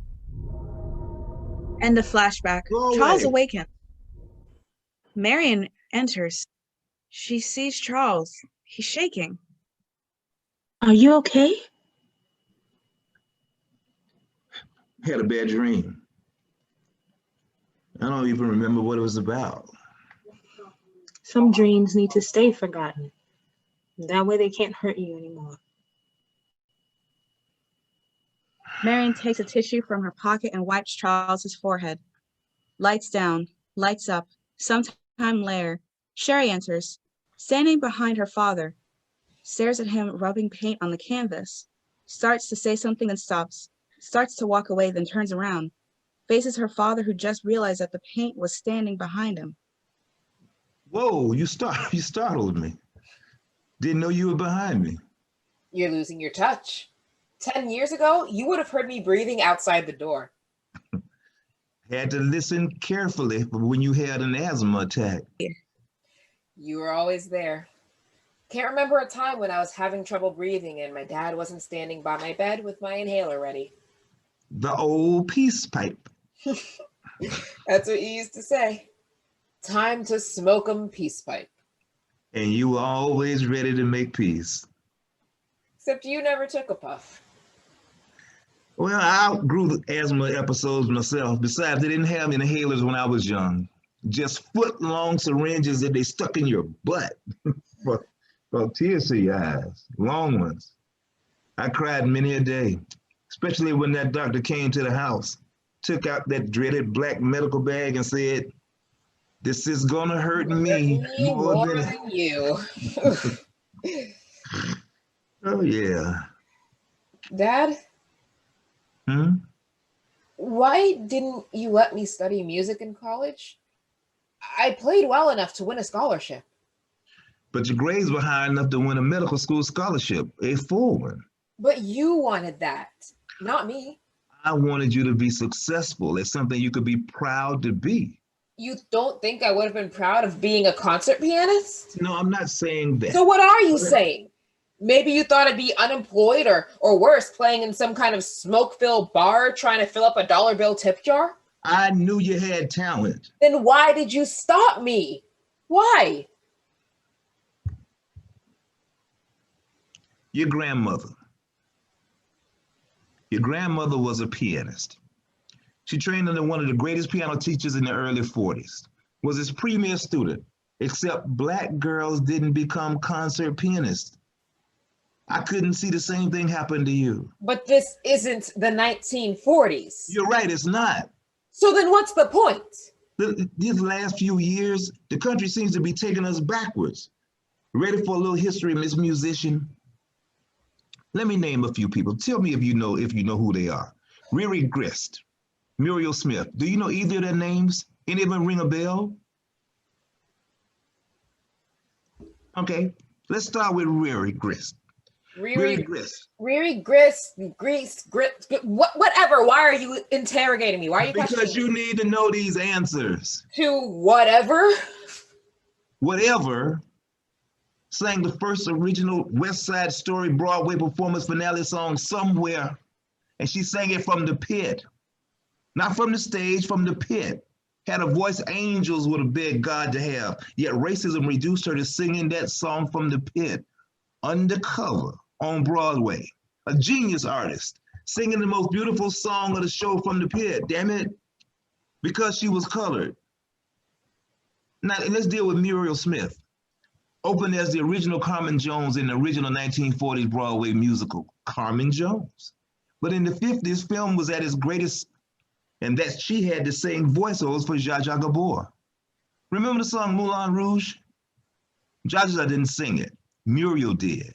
End of flashback. Charles awakens. Marion enters. She sees Charles. He's shaking. Are you okay? Had a bad dream. I don't even remember what it was about. Some dreams need to stay forgotten. That way they can't hurt you anymore. Marion takes a tissue from her pocket and wipes Charles's forehead. Lights down, lights up. Sometime later, Sherry enters, standing behind her father, stares at him rubbing paint on the canvas, starts to say something and stops, starts to walk away, then turns around, faces her father who just realized that the paint was standing behind him. Whoa, you startled me. Didn't know you were behind me. You're losing your touch. 10 years ago, you would have heard me breathing outside the door. Had to listen carefully for when you had an asthma attack. You were always there. Can't remember a time when I was having trouble breathing and my dad wasn't standing by my bed with my inhaler ready. The old peace pipe. That's what you used to say. Time to smoke 'em peace pipe. And you were always ready to make peace. Except you never took a puff. Well, I outgrew the asthma episodes myself. Besides, they didn't have inhalers when I was young. Just foot-long syringes that they stuck in your butt for tears to your eyes, long ones. I cried many a day, especially when that doctor came to the house, took out that dreaded black medical bag and said, "This is gonna hurt me more than you." Oh, yeah. Dad? Why didn't you let me study music in college? I played well enough to win a scholarship. But your grades were high enough to win a medical school scholarship, a full one. But you wanted that, not me. I wanted you to be successful at something you could be proud to be. You don't think I would have been proud of being a concert pianist? No, I'm not saying that. So what are you saying? Maybe you thought I'd be unemployed or worse, playing in some kind of smoke-filled bar trying to fill up a dollar bill tip jar? I knew you had talent. Then why did you stop me? Why? Your grandmother. Your grandmother was a pianist. She trained under one of the greatest piano teachers in the early 40s, was his premier student, except Black girls didn't become concert pianists. I couldn't see the same thing happen to you. But this isn't the 1940s. You're right, it's not. So then what's the point? These last few years, the country seems to be taking us backwards. Ready for a little history, Miss Musician? Let me name a few people. Tell me if you know who they are. Riri Grist, Muriel Smith. Do you know either of their names? Any of them ring a bell? Okay, let's start with Riri Grist. Riri Grist. Riri Grist, whatever. Why are you interrogating me? Why are you questioning me? Because you need to know these answers. To whatever? Whatever sang the first original West Side Story Broadway performance finale song Somewhere, and she sang it from the pit. Not from the stage, from the pit. Had a voice angels would have begged God to have, yet racism reduced her to singing that song from the pit, undercover on Broadway. A genius artist, singing the most beautiful song of the show from the pit, damn it, because she was colored. Now, let's deal with Muriel Smith. Opened as the original Carmen Jones in the original 1940s Broadway musical, Carmen Jones. But in the 50s, film was at its greatest, and that she had to sing voiceovers for Zsa Zsa Gabor. Remember the song Moulin Rouge? Zsa Zsa didn't sing it, Muriel did.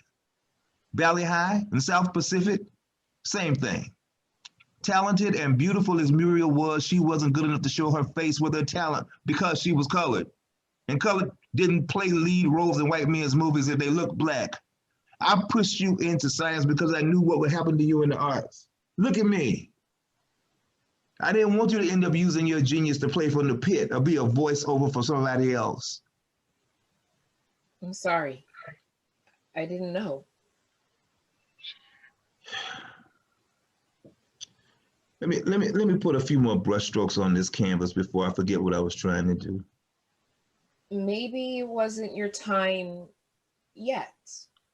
Valley High in South Pacific, same thing. Talented and beautiful as Muriel was, she wasn't good enough to show her face with her talent because she was colored. And colored didn't play lead roles in white men's movies if they looked Black. I pushed you into science because I knew what would happen to you in the arts. Look at me. I didn't want you to end up using your genius to play from the pit or be a voiceover for somebody else. I'm sorry. I didn't know. Let me put a few more brushstrokes on this canvas before I forget what I was trying to do. Maybe it wasn't your time yet.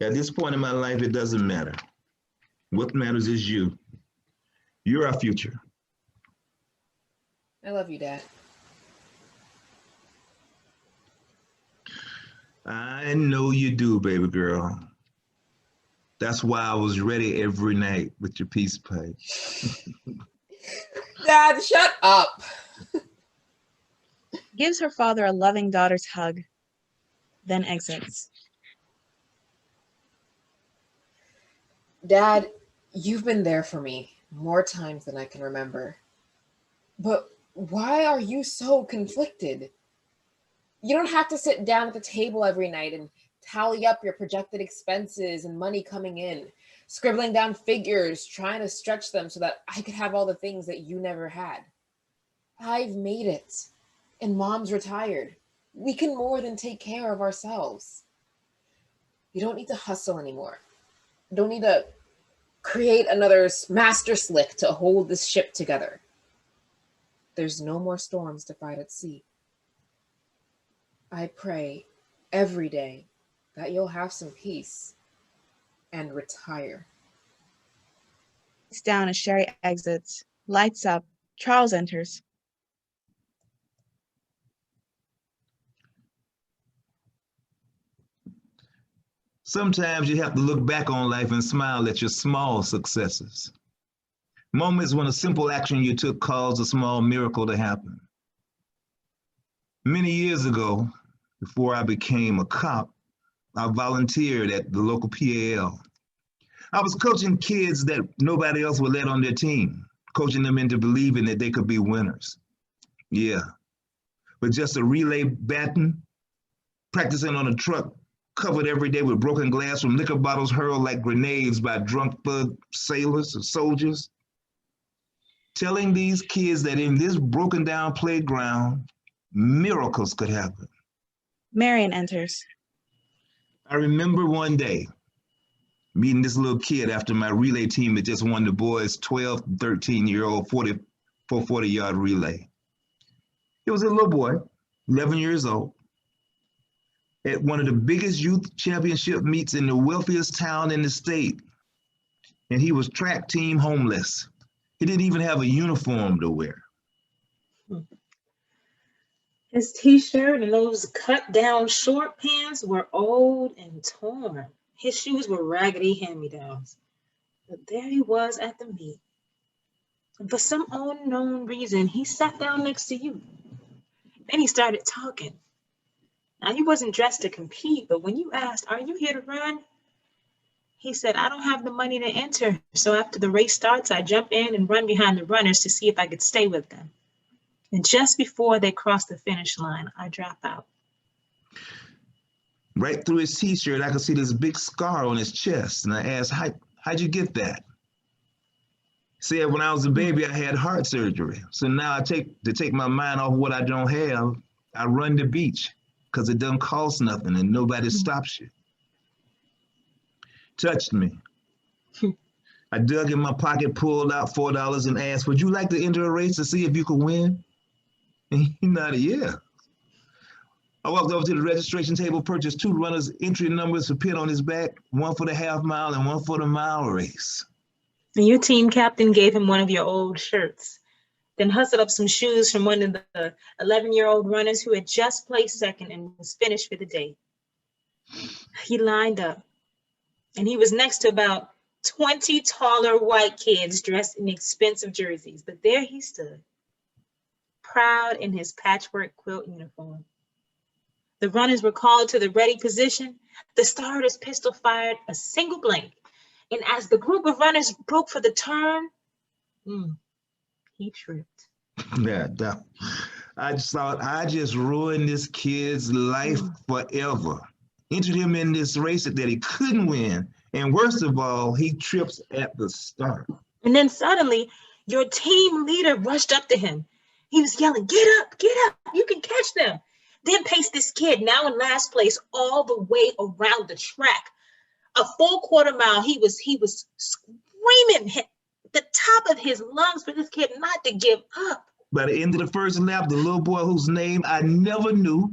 At this point in my life, it doesn't matter. What matters is you. You're our future. I love you, Dad. I know you do, baby girl. That's why I was ready every night with your peace pipe. Dad, shut up. Gives her father a loving daughter's hug, then exits. Dad, you've been there for me more times than I can remember. But why are you so conflicted? You don't have to sit down at the table every night and tally up your projected expenses and money coming in, scribbling down figures, trying to stretch them so that I could have all the things that you never had. I've made it, and Mom's retired. We can more than take care of ourselves. You don't need to hustle anymore. You don't need to create another master slick to hold this ship together. There's no more storms to fight at sea. I pray every day that you'll have some peace and retire. It's down as Sherry exits. Lights up. Charles enters. Sometimes you have to look back on life and smile at your small successes. Moments when a simple action you took caused a small miracle to happen. Many years ago, before I became a cop, I volunteered at the local PAL. I was coaching kids that nobody else would let on their team, coaching them into believing that they could be winners. Yeah, but just a relay baton, practicing on a truck covered every day with broken glass from liquor bottles hurled like grenades by drunk thug sailors or soldiers. Telling these kids that in this broken down playground, miracles could happen. Marion enters. I remember one day meeting this little kid after my relay team had just won the boys 12, 13-year-old 40-yard relay. He was a little boy, 11 years old, at one of the biggest youth championship meets in the wealthiest town in the state. And he was track team homeless. He didn't even have a uniform to wear. His t-shirt and those cut down short pants were old and torn. His shoes were raggedy hand-me-downs. But there he was at the meet. And for some unknown reason, he sat down next to you. Then he started talking. Now, he wasn't dressed to compete, but when you asked, "Are you here to run?" he said, "I don't have the money to enter. So after the race starts, I jump in and run behind the runners to see if I could stay with them. And just before they cross the finish line, I drop out." Right through his t-shirt, I could see this big scar on his chest. And I asked, how'd you get that? He said, when I was a baby, I had heart surgery. So now to take my mind off what I don't have, I run the beach because it doesn't cost nothing and nobody stops you. Touched me. I dug in my pocket, pulled out $4 and asked, would you like to enter a race to see if you could win? And he nodded, yeah. I walked over to the registration table, purchased 2 runners' entry numbers to pin on his back, one for the half mile and one for the mile race. And your team captain gave him one of your old shirts, then hustled up some shoes from one of the 11-year-old runners who had just placed second and was finished for the day. He lined up, and he was next to about 20 taller white kids dressed in expensive jerseys. But there he stood, proud in his patchwork quilt uniform. The runners were called to the ready position. The starter's pistol fired a single blank. And as the group of runners broke for the turn, he tripped. Yeah, I just thought I just ruined this kid's life forever. Entered him in this race that he couldn't win. And worst of all, he trips at the start. And then suddenly, your team leader rushed up to him. He was yelling, get up, you can catch them. Then paced this kid, now in last place, all the way around the track. A full quarter mile, he was screaming at the top of his lungs for this kid not to give up. By the end of the first lap, the little boy whose name I never knew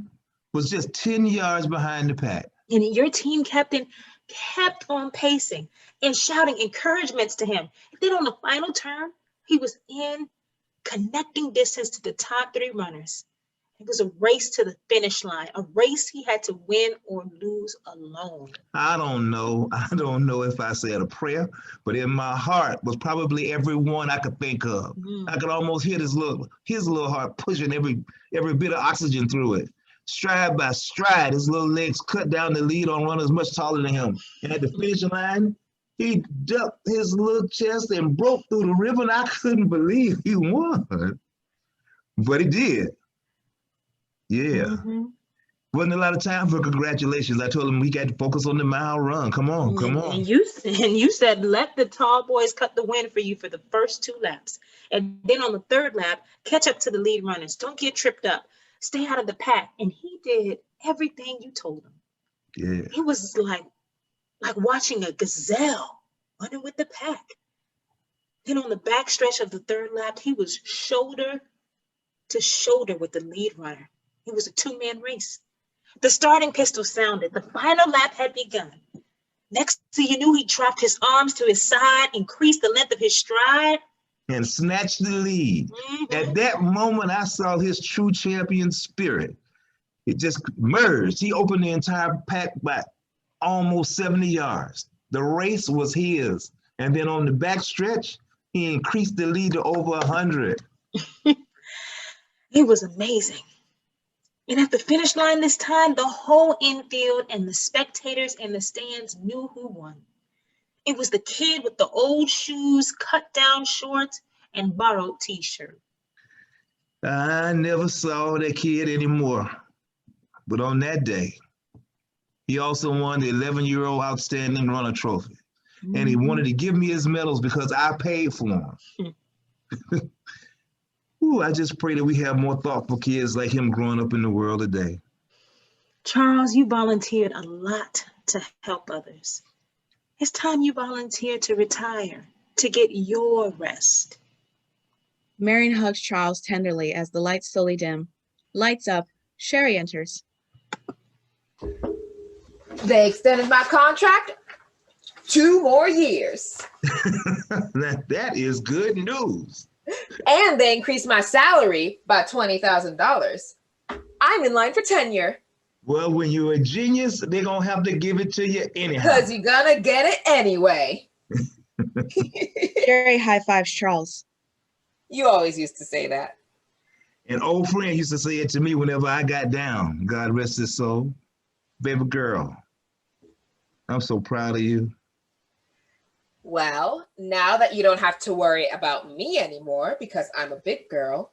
was just 10 yards behind the pack. And your team captain kept on pacing and shouting encouragements to him. Then on the final turn, he was in connecting distance to the top 3 runners. It was a race to the finish line, a race he had to win or lose alone. I don't know if I said a prayer, but in my heart was probably every one I could think of. I could almost hear his little heart pushing every bit of oxygen through it. Stride by stride, his little legs cut down the lead on runners much taller than him. And at the finish line, he ducked his little chest and broke through the ribbon. I couldn't believe he won, but he did. Yeah. Wasn't a lot of time for congratulations. I told him we got to focus on the mile run. Come on. And you said, let the tall boys cut the win for you for the first 2 laps. And then on the 3rd lap, catch up to the lead runners. Don't get tripped up. Stay out of the pack. And he did everything you told him. Yeah. It was like watching a gazelle running with the pack. Then on the back stretch of the 3rd lap, he was shoulder to shoulder with the lead runner. It was a 2-man race. The starting pistol sounded. The final lap had begun. Next thing you knew, he dropped his arms to his side, increased the length of his stride, and snatched the lead. At that moment, I saw his true champion spirit. It just merged. He opened the entire pack by almost 70 yards. The race was his. And then on the back stretch, he increased the lead to over 100. It was amazing. And at the finish line this time, the whole infield and the spectators in the stands knew who won. It was the kid with the old shoes, cut down shorts, and borrowed t-shirt. I never saw that kid anymore. But on that day, he also won the 11-year-old Outstanding Runner Trophy. And he wanted to give me his medals because I paid for them. Ooh, I just pray that we have more thoughtful kids like him growing up in the world today. Charles, you volunteered a lot to help others. It's time you volunteer to retire, to get your rest. Marion hugs Charles tenderly as the lights slowly dim. Lights up, Sherry enters. They extended my contract 2 more years. That is good news. And they increased my salary by $20,000. I'm in line for tenure. Well, when you're a genius, they're going to have to give it to you anyhow. Because you're going to get it anyway. Sherry high fives Charles. You always used to say that. An old friend used to say it to me whenever I got down. God rest his soul. Baby girl, I'm so proud of you. Well, now that you don't have to worry about me anymore because I'm a big girl,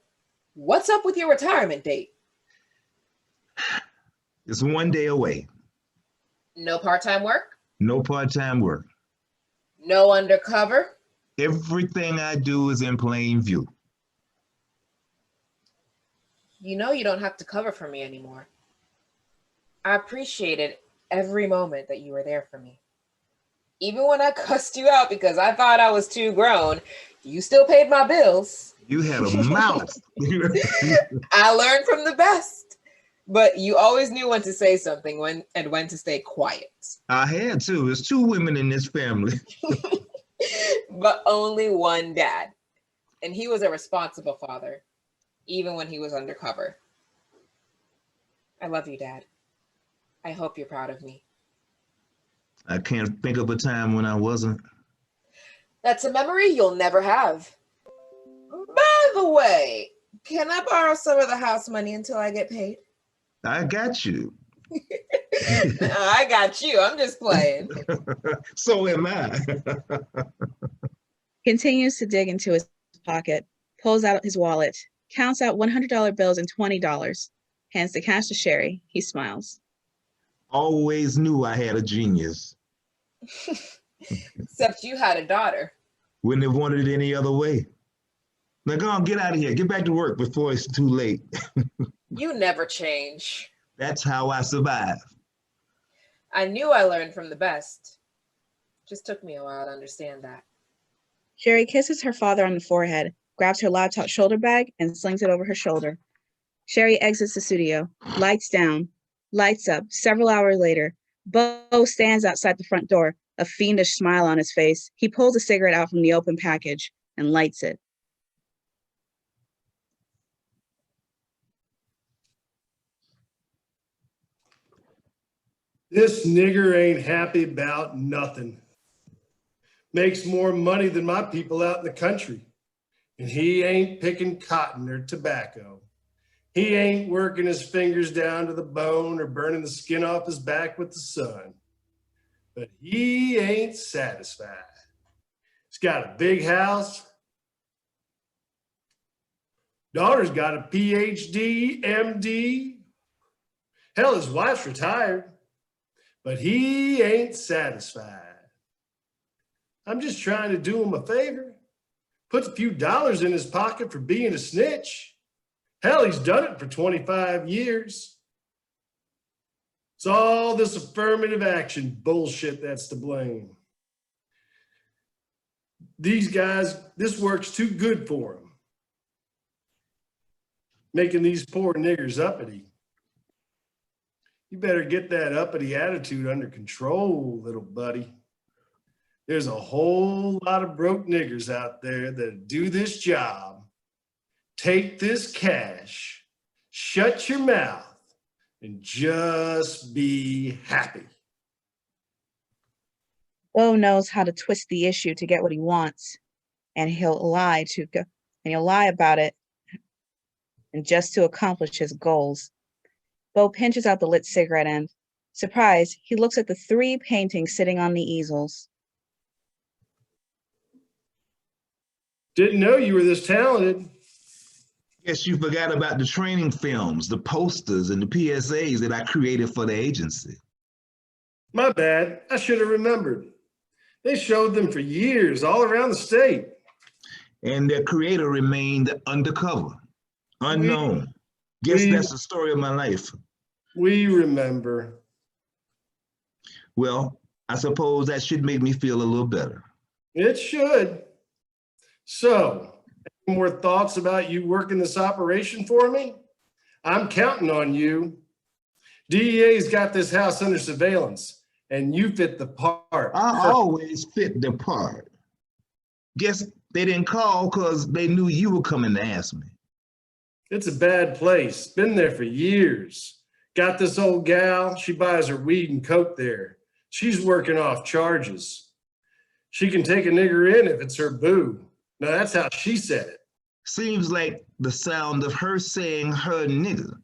what's up with your retirement date? It's 1 day away. No part-time work? No part-time work. No undercover? Everything I do is in plain view. You know you don't have to cover for me anymore. I appreciated every moment that you were there for me. Even when I cussed you out because I thought I was too grown, you still paid my bills. You had a mouth. I learned from the best. But you always knew when to say something when to stay quiet. I had to. There's 2 women in this family. But only one dad. And he was a responsible father, even when he was undercover. I love you, Dad. I hope you're proud of me. I can't think of a time when I wasn't. That's a memory you'll never have. By the way, can I borrow some of the house money until I get paid? I got you. I got you. I'm just playing. So am I. Continues to dig into his pocket, pulls out his wallet, counts out $100 bills and $20, hands the cash to Sherry. He smiles. Always knew I had a genius. Except you had a daughter. Wouldn't have wanted it any other way. Now go on, get out of here. Get back to work before it's too late. You never change. That's how I survive. I knew I learned from the best. Just took me a while to understand that. Sherry kisses her father on the forehead, grabs her laptop shoulder bag, and slings it over her shoulder. Sherry exits the studio, lights down, lights up. Several hours later, Bo stands outside the front door, a fiendish smile on his face. He pulls a cigarette out from the open package and lights it. This nigger ain't happy about nothing. Makes more money than my people out in the country. And he ain't picking cotton or tobacco. He ain't working his fingers down to the bone or burning the skin off his back with the sun. But he ain't satisfied. He's got a big house. Daughter's got a PhD, MD. Hell, his wife's retired. But he ain't satisfied. I'm just trying to do him a favor. Put a few dollars in his pocket for being a snitch. Hell, he's done it for 25 years. It's all this affirmative action bullshit that's to blame. These guys, this works too good for them. Making these poor niggers uppity. You better get that uppity attitude under control, little buddy. There's a whole lot of broke niggers out there that do this job. Take this cash, shut your mouth, and just be happy. Bo knows how to twist the issue to get what he wants, and he'll lie about it, and just to accomplish his goals. Bo pinches out the lit cigarette end. Surprised, he looks at the 3 paintings sitting on the easels. Didn't know you were this talented. Guess you forgot about the training films, the posters, and the PSAs that I created for the agency. My bad, I should have remembered. They showed them for years all around the state. And their creator remained undercover. Unknown. Guess that's the story of my life. We remember. Well, I suppose that should make me feel a little better. It should. So, any more thoughts about you working this operation for me? I'm counting on you. DEA's got this house under surveillance, and you fit the part. I always fit the part. Guess they didn't call because they knew you were coming to ask me. It's a bad place. Been there for years. Got this old gal. She buys her weed and coke there. She's working off charges. She can take a nigger in if it's her boo. Now that's how she said it. Seems like the sound of her saying her nigger.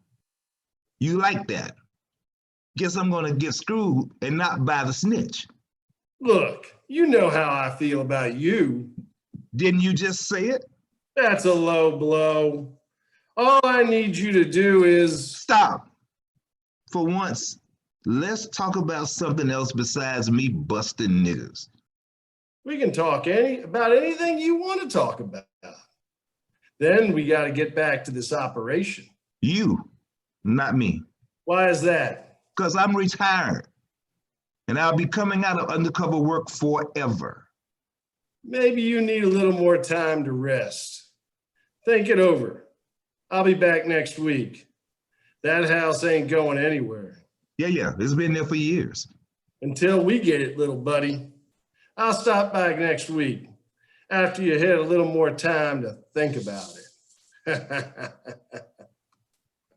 You like that? Guess I'm gonna get screwed and not buy the snitch. Look, you know how I feel about you. Didn't you just say it? That's a low blow. All I need you to do is... Stop. For once, let's talk about something else besides me busting niggas. We can talk about anything you want to talk about. Then we got to get back to this operation. You, not me. Why is that? Because I'm retired. And I'll be coming out of undercover work forever. Maybe you need a little more time to rest. Think it over. I'll be back next week. That house ain't going anywhere. Yeah, it's been there for years. Until we get it, little buddy. I'll stop by next week after you had a little more time to think about it.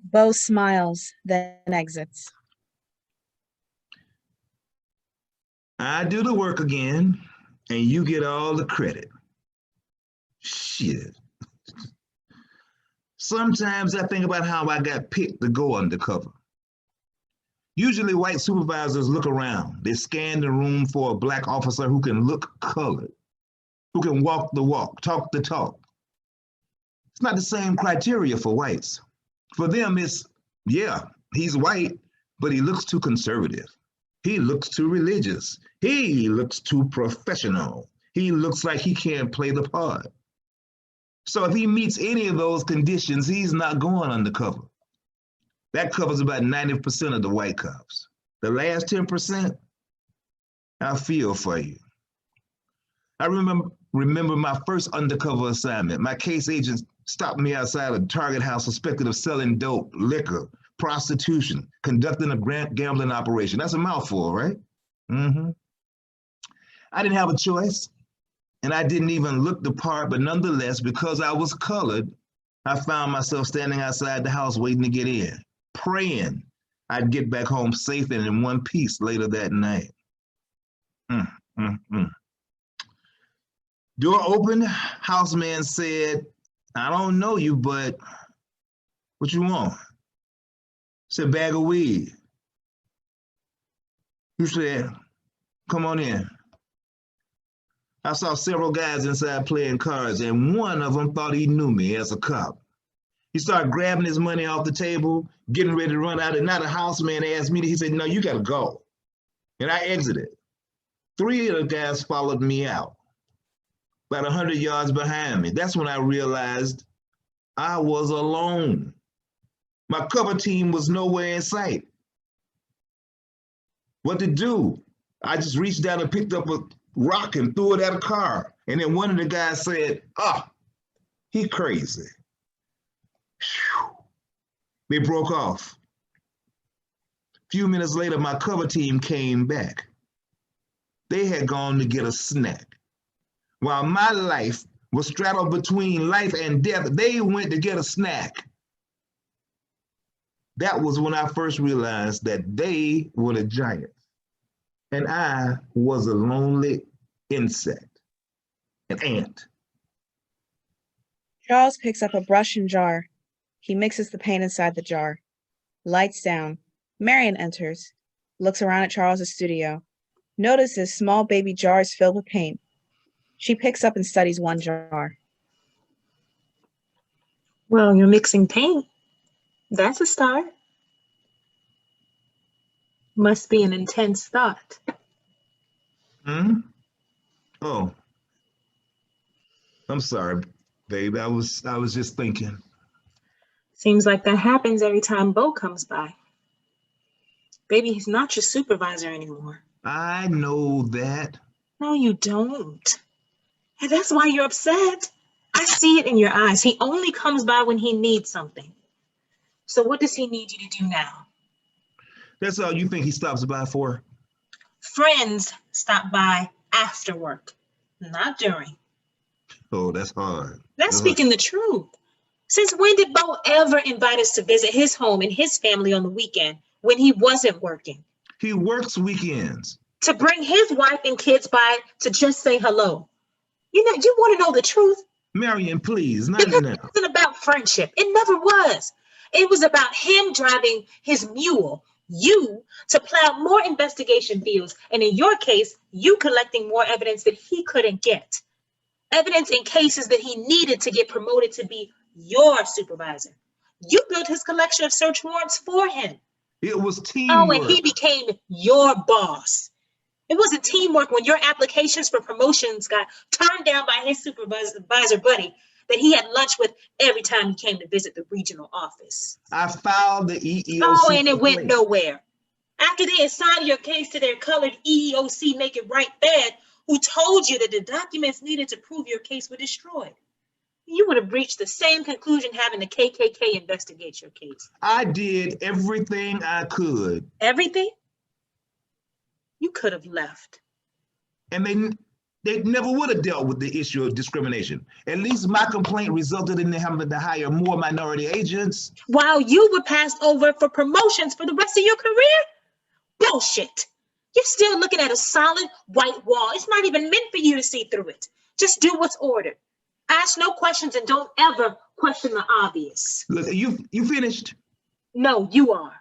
Bo smiles, then exits. I do the work again, and you get all the credit. Shit. Sometimes I think about how I got picked to go undercover. Usually white supervisors look around. They scan the room for a black officer who can look colored, who can walk the walk, talk the talk. It's not the same criteria for whites. For them, it's, yeah, he's white, but he looks too conservative. He looks too religious. He looks too professional. He looks like he can't play the part. So if he meets any of those conditions, he's not going undercover. That covers about 90% of the white cops. The last 10%, I feel for you. I remember my first undercover assignment. My case agent stopped me outside a Target house suspected of selling dope, liquor, prostitution, conducting a gambling operation. That's a mouthful, right? Mm-hmm. I didn't have a choice, and I didn't even look the part, but nonetheless, because I was colored, I found myself standing outside the house waiting to get in, praying I'd get back home safe and in one piece later that night. Door opened, houseman said, I don't know you, but what you want? Said, bag of weed. You said, come on in. I saw several guys inside playing cards, and one of them thought he knew me as a cop. He started grabbing his money off the table, getting ready to run out, and now the houseman asked me, he said, no, you gotta go. And I exited. 3 of the guys followed me out, about 100 yards behind me. That's when I realized I was alone. My cover team was nowhere in sight. What to do? I just reached down and picked up a rock and threw it at a car. And then one of the guys said, he crazy. Whew. They broke off. A few minutes later, my cover team came back. They had gone to get a snack. While my life was straddled between life and death, they went to get a snack. That was when I first realized that they were the giants and I was a lonely insect, an ant. Charles picks up a brush and jar. He mixes the paint inside the jar. Lights down. Marion enters, looks around at Charles's studio, notices small baby jars filled with paint. She picks up and studies one jar. Well, you're mixing paint. That's a start. Must be an intense thought. Oh, I'm sorry, babe. I was just thinking. Seems like that happens every time Bo comes by. Baby, he's not your supervisor anymore. I know that. No, you don't. And that's why you're upset. I see it in your eyes. He only comes by when he needs something. So what does he need you to do now? That's all you think he stops by for? Friends stop by after work, not during. Oh, that's hard. That's speaking the truth. Since when did Bo ever invite us to visit his home and his family on the weekend when he wasn't working? He works weekends. To bring his wife and kids by to just say hello. You know, you want to know the truth? Marion, please, not Because now. it wasn't about friendship. It never was. It was about him driving his mule, you, to plow more investigation fields. And in your case, you collecting more evidence that he couldn't get. Evidence in cases that he needed to get promoted to be your supervisor. You built his collection of search warrants for him. It was teamwork. Oh, and he became your boss. It wasn't teamwork when your applications for promotions got turned down by his supervisor buddy that he had lunch with every time he came to visit the regional office. I filed the EEOC. Oh, and it went nowhere. After they assigned your case to their colored EEOC Make It Right Fed, who told you that the documents needed to prove your case were destroyed, you would have reached the same conclusion having the KKK investigate your case. I did everything I could. Everything? You could have left. And they never would have dealt with the issue of discrimination. At least my complaint resulted in them having to hire more minority agents. While you were passed over for promotions for the rest of your career? Bullshit. You're still looking at a solid white wall. It's not even meant for you to see through it. Just do what's ordered. Ask no questions and don't ever question the obvious. Look, you finished? No, you are.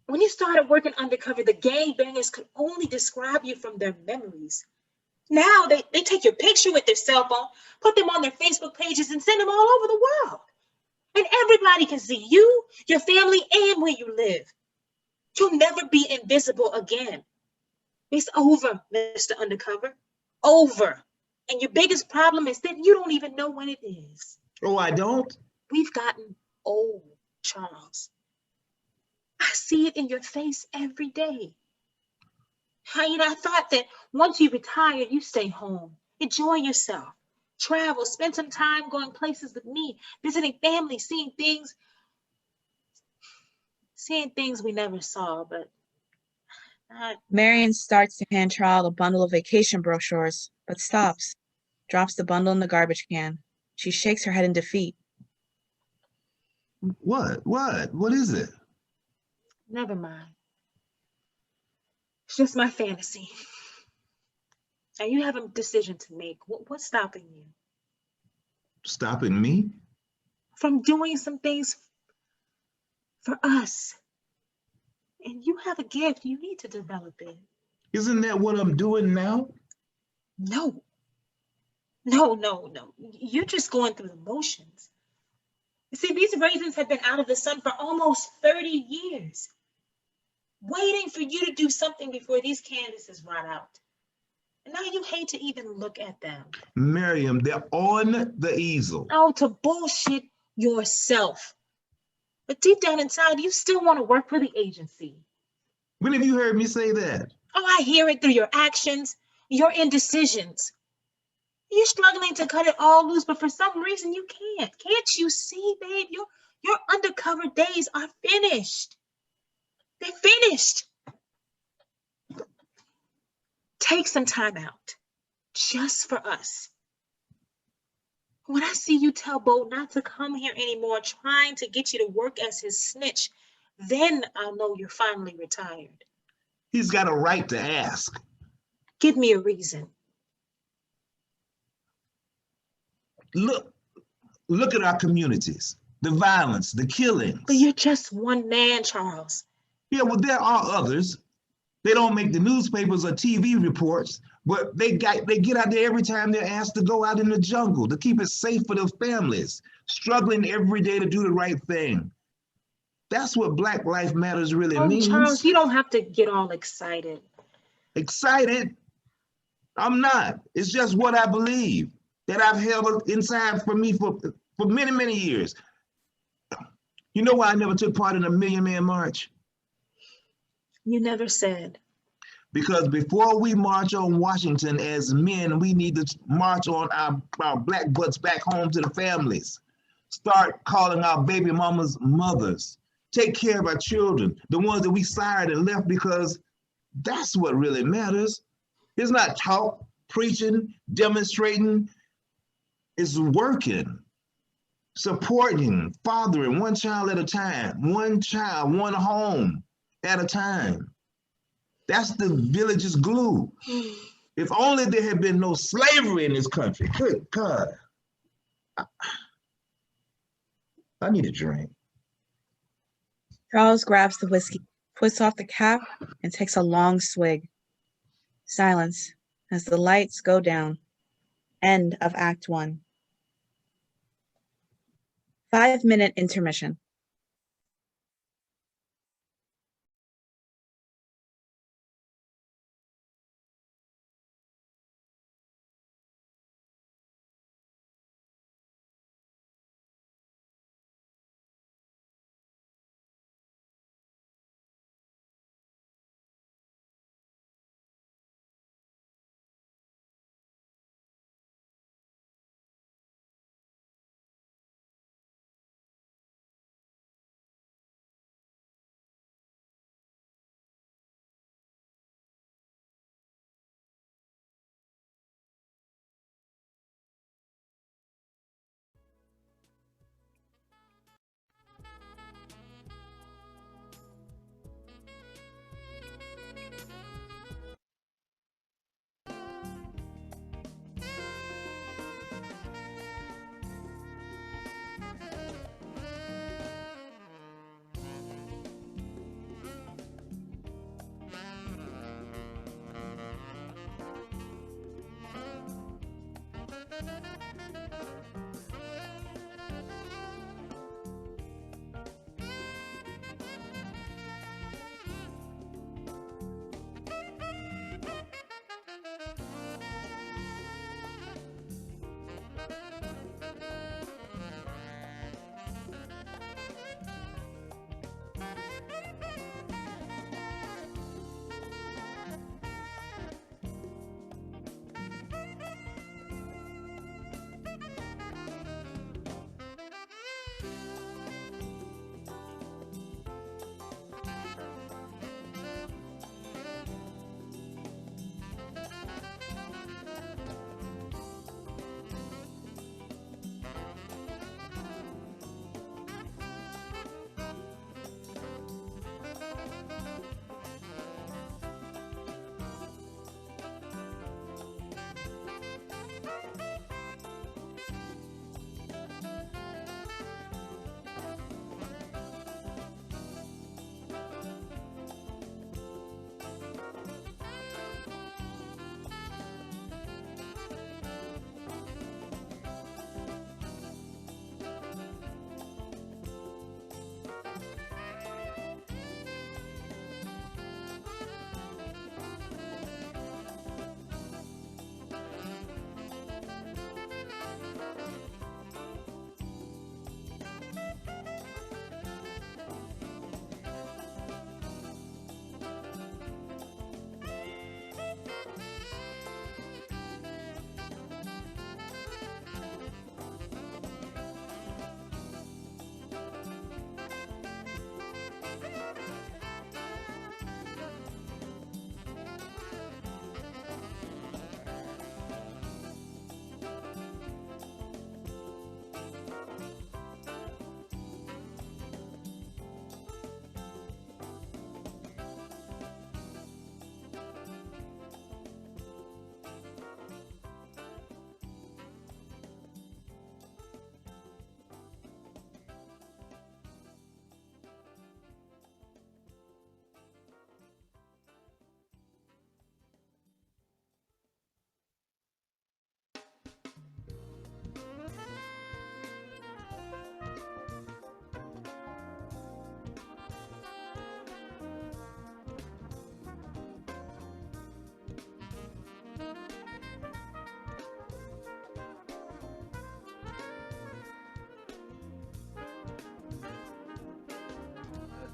When you started working undercover, the gangbangers could only describe you from their memories. Now they take your picture with their cell phone, put them on their Facebook pages, and send them all over the world. And everybody can see you, your family, and where you live. You'll never be invisible again. It's over, Mr. Undercover. Over. And your biggest problem is that you don't even know when it is. Oh, I don't? We've gotten old, Charles. I see it in your face every day. I thought that once you retire, you stay home, enjoy yourself, travel, spend some time going places with me, visiting family, seeing things we never saw, but not. Marion starts to hand Charles a bundle of vacation brochures, but stops, drops the bundle in the garbage can. She shakes her head in defeat. What? What is it? Never mind. It's just my fantasy. And you have a decision to make. What's stopping you? Stopping me? From doing some things for us. And you have a gift. You need to develop it. Isn't that what I'm doing now? No. You're just going through the motions. You see, these raisins have been out of the sun for almost 30 years, waiting for you to do something before these canvases rot out. And now you hate to even look at them. Miriam, they're on the easel. Oh, to bullshit yourself. But deep down inside, you still want to work for the agency. When have you heard me say that? Oh, I hear it through your actions, your indecisions. You're struggling to cut it all loose, but for some reason you can't. Can't you see, babe? Your undercover days are finished. They're finished. Take some time out, just for us. When I see you tell Bo not to come here anymore, trying to get you to work as his snitch, then I'll know you're finally retired. He's got a right to ask. Give me a reason. Look at our communities, the violence, the killings. But you're just one man, Charles. Yeah, well, there are others. They don't make the newspapers or TV reports, but they get out there every time they're asked to go out in the jungle to keep it safe for their families, struggling every day to do the right thing. That's what Black Lives Matters really means. Charles, you don't have to get all excited. Excited? I'm not. It's just what I believe, that I've held inside for me for many, many years. You know why I never took part in a Million Man March? You never said. Because before we march on Washington as men, we need to march on our black butts back home to the families. Start calling our baby mamas mothers. Take care of our children, the ones that we sired and left, because that's what really matters. It's not talk, preaching, demonstrating. It's working, supporting, fathering one child at a time, one child, one home at a time. That's the village's glue. If only there had been no slavery in this country. Good God. I need a drink. Charles grabs the whiskey, puts off the cap, and takes a long swig. Silence as the lights go down. End of Act 1. 5-minute intermission.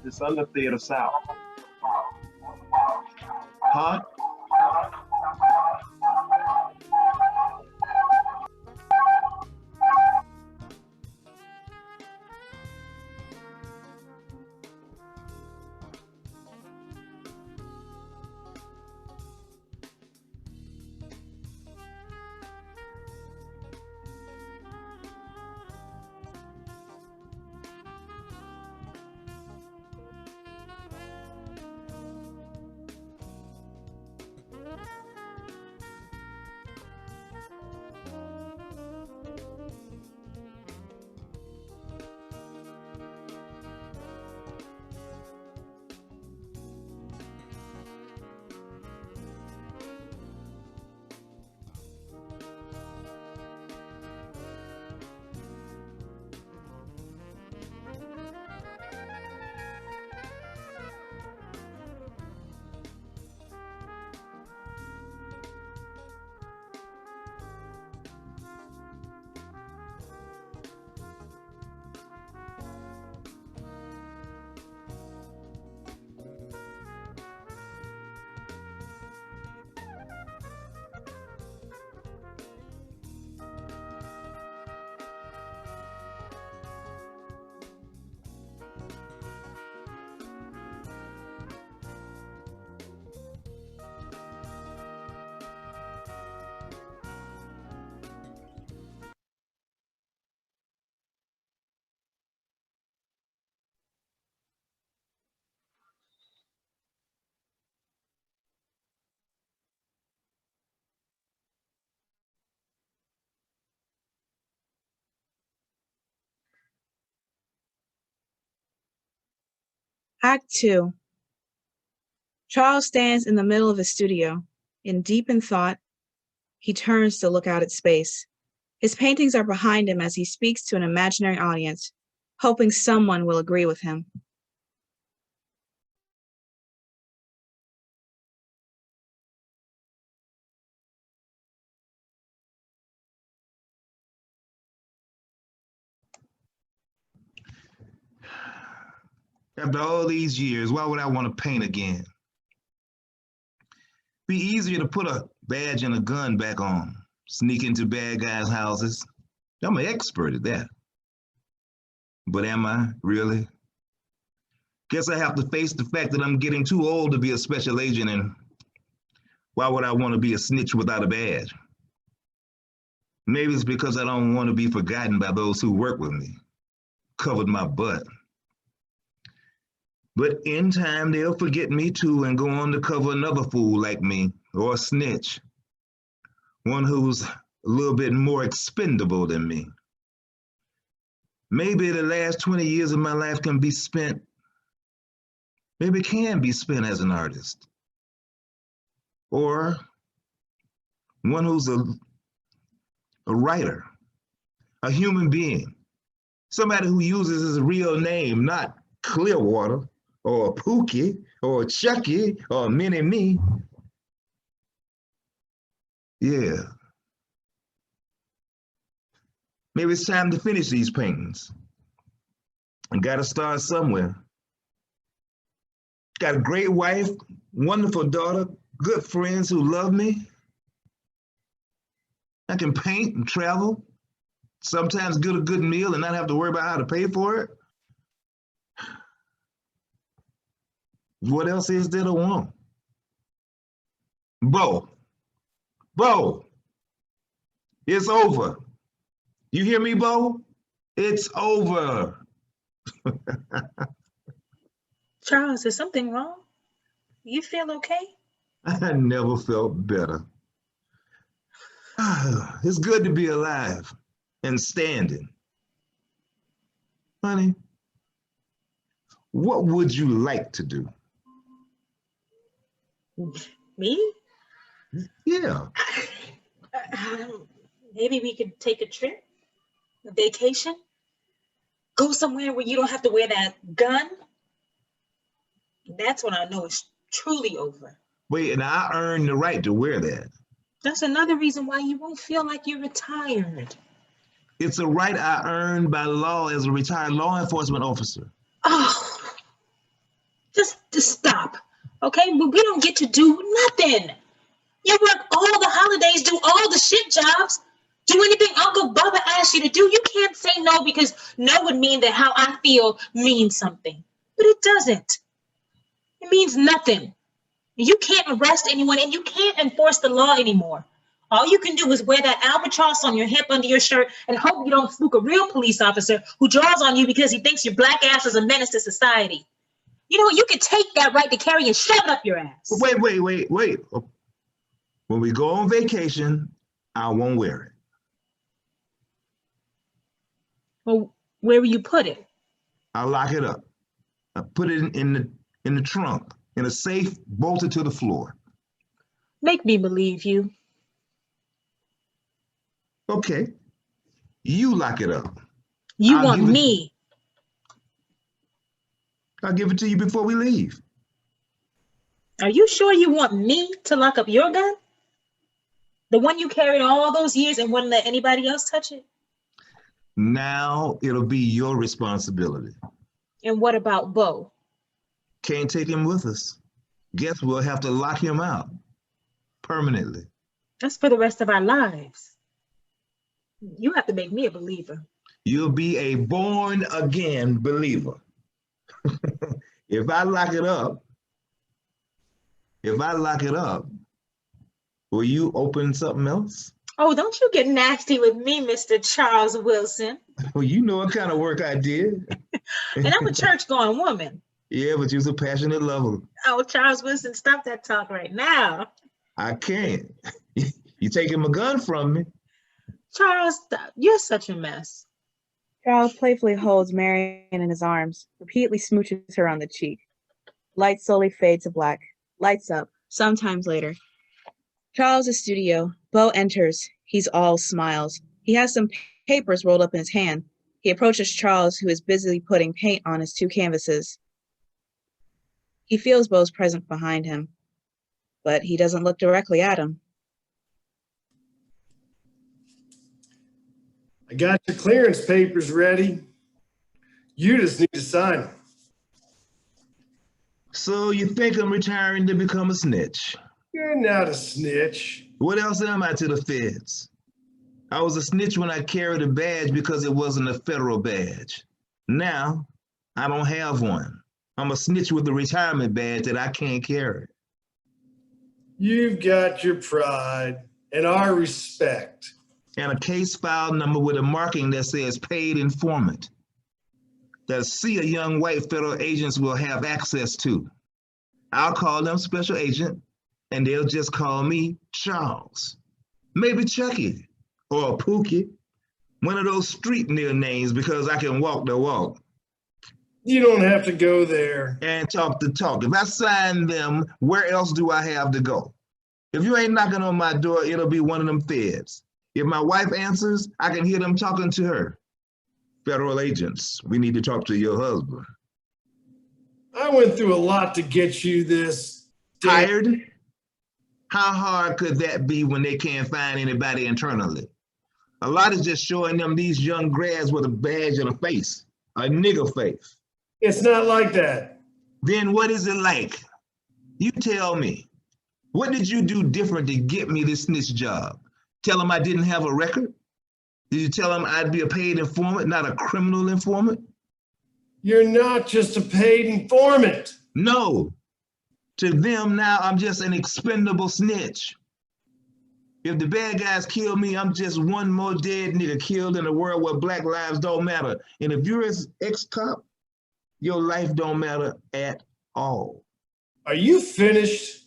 It's under Theater South. Huh? Act 2. Charles stands in the middle of his studio. Deep in thought, he turns to look out at space. His paintings are behind him as he speaks to an imaginary audience, hoping someone will agree with him. After all these years, why would I want to paint again? Be easier to put a badge and a gun back on, sneak into bad guys' houses. I'm an expert at that. But am I really? Guess I have to face the fact that I'm getting too old to be a special agent, and why would I want to be a snitch without a badge? Maybe it's because I don't want to be forgotten by those who work with me. Covered my butt. But in time, they'll forget me too and go on to cover another fool like me, or a snitch. One who's a little bit more expendable than me. Maybe the last 20 years of my life can be spent as an artist. Or one who's a writer, a human being, somebody who uses his real name, not Clearwater, or Pookie, or Chucky, or Mini-Me. Yeah. Maybe it's time to finish these paintings. I gotta start somewhere. Got a great wife, wonderful daughter, good friends who love me. I can paint and travel, sometimes get a good meal and not have to worry about how to pay for it. What else is there to want? Bo, it's over. You hear me, Bo? It's over. Charles, is something wrong? You feel okay? I never felt better. It's good to be alive and standing. Honey, what would you like to do? Me? Yeah. Maybe we could take a trip, a vacation, go somewhere where you don't have to wear that gun. That's when I know it's truly over. Wait, and I earned the right to wear that. That's another reason why you won't feel like you're retired. It's a right I earned by law as a retired law enforcement officer. Oh, Just stop, okay? We don't get to do nothing. You work all the holidays, do all the shit jobs, do anything Uncle Bubba asks you to do. You can't say no because no would mean that how I feel means something. But it doesn't. It means nothing. You can't arrest anyone and you can't enforce the law anymore. All you can do is wear that albatross on your hip under your shirt and hope you don't spook a real police officer who draws on you because he thinks your black ass is a menace to society. You know, you can take that right to carry and shove it up your ass. Wait. When we go on vacation, I won't wear it. Well, where will you put it? I'll lock it up. I put it in the trunk, in a safe, bolted to the floor. Make me believe you. Okay. You lock it up. You want me. I'll give it to you before we leave. Are you sure you want me to lock up your gun? The one you carried all those years and wouldn't let anybody else touch it? Now it'll be your responsibility. And what about Bo? Can't take him with us. Guess we'll have to lock him out permanently. That's for the rest of our lives. You have to make me a believer. You'll be a born again believer. If I lock it up, will you open something else? Oh, don't you get nasty with me, Mr. Charles Wilson. Well, you know what kind of work I did. And I'm a church-going woman. Yeah, but you're a passionate lover. Oh, Charles Wilson, stop that talk right now. I can't. You taking my gun from me. Charles, stop. You're such a mess. Charles playfully holds Marion in his arms, repeatedly smooches her on the cheek. Lights slowly fade to black. Lights up, sometimes later. Charles's studio. Bo enters. He's all smiles. He has some papers rolled up in his hand. He approaches Charles, who is busily putting paint on his 2 canvases. He feels Bo's presence behind him, but he doesn't look directly at him. I got your clearance papers ready. You just need to sign them. So you think I'm retiring to become a snitch? You're not a snitch. What else am I to the feds? I was a snitch when I carried a badge because it wasn't a federal badge. Now, I don't have one. I'm a snitch with a retirement badge that I can't carry. You've got your pride and our respect. And a case file number with a marking that says paid informant that a young white federal agents will have access to. I'll call them special agent and they'll just call me Charles. Maybe Chucky or Pookie, one of those street near names because I can walk the walk. You don't have to go there. And talk the talk. If I sign them, where else do I have to go? If you ain't knocking on my door, it'll be one of them feds. If my wife answers, I can hear them talking to her. Federal agents, we need to talk to your husband. I went through a lot to get you this. Tired? How hard could that be when they can't find anybody internally? A lot is just showing them these young grads with a badge and a face, a nigger face. It's not like that. Then what is it like? You tell me. What did you do different to get me this snitch job? Tell them I didn't have a record? Did you tell them I'd be a paid informant, not a criminal informant? You're not just a paid informant. No. To them now, I'm just an expendable snitch. If the bad guys kill me, I'm just one more dead nigga killed in a world where black lives don't matter. And if you're an ex-cop, your life don't matter at all. Are you finished?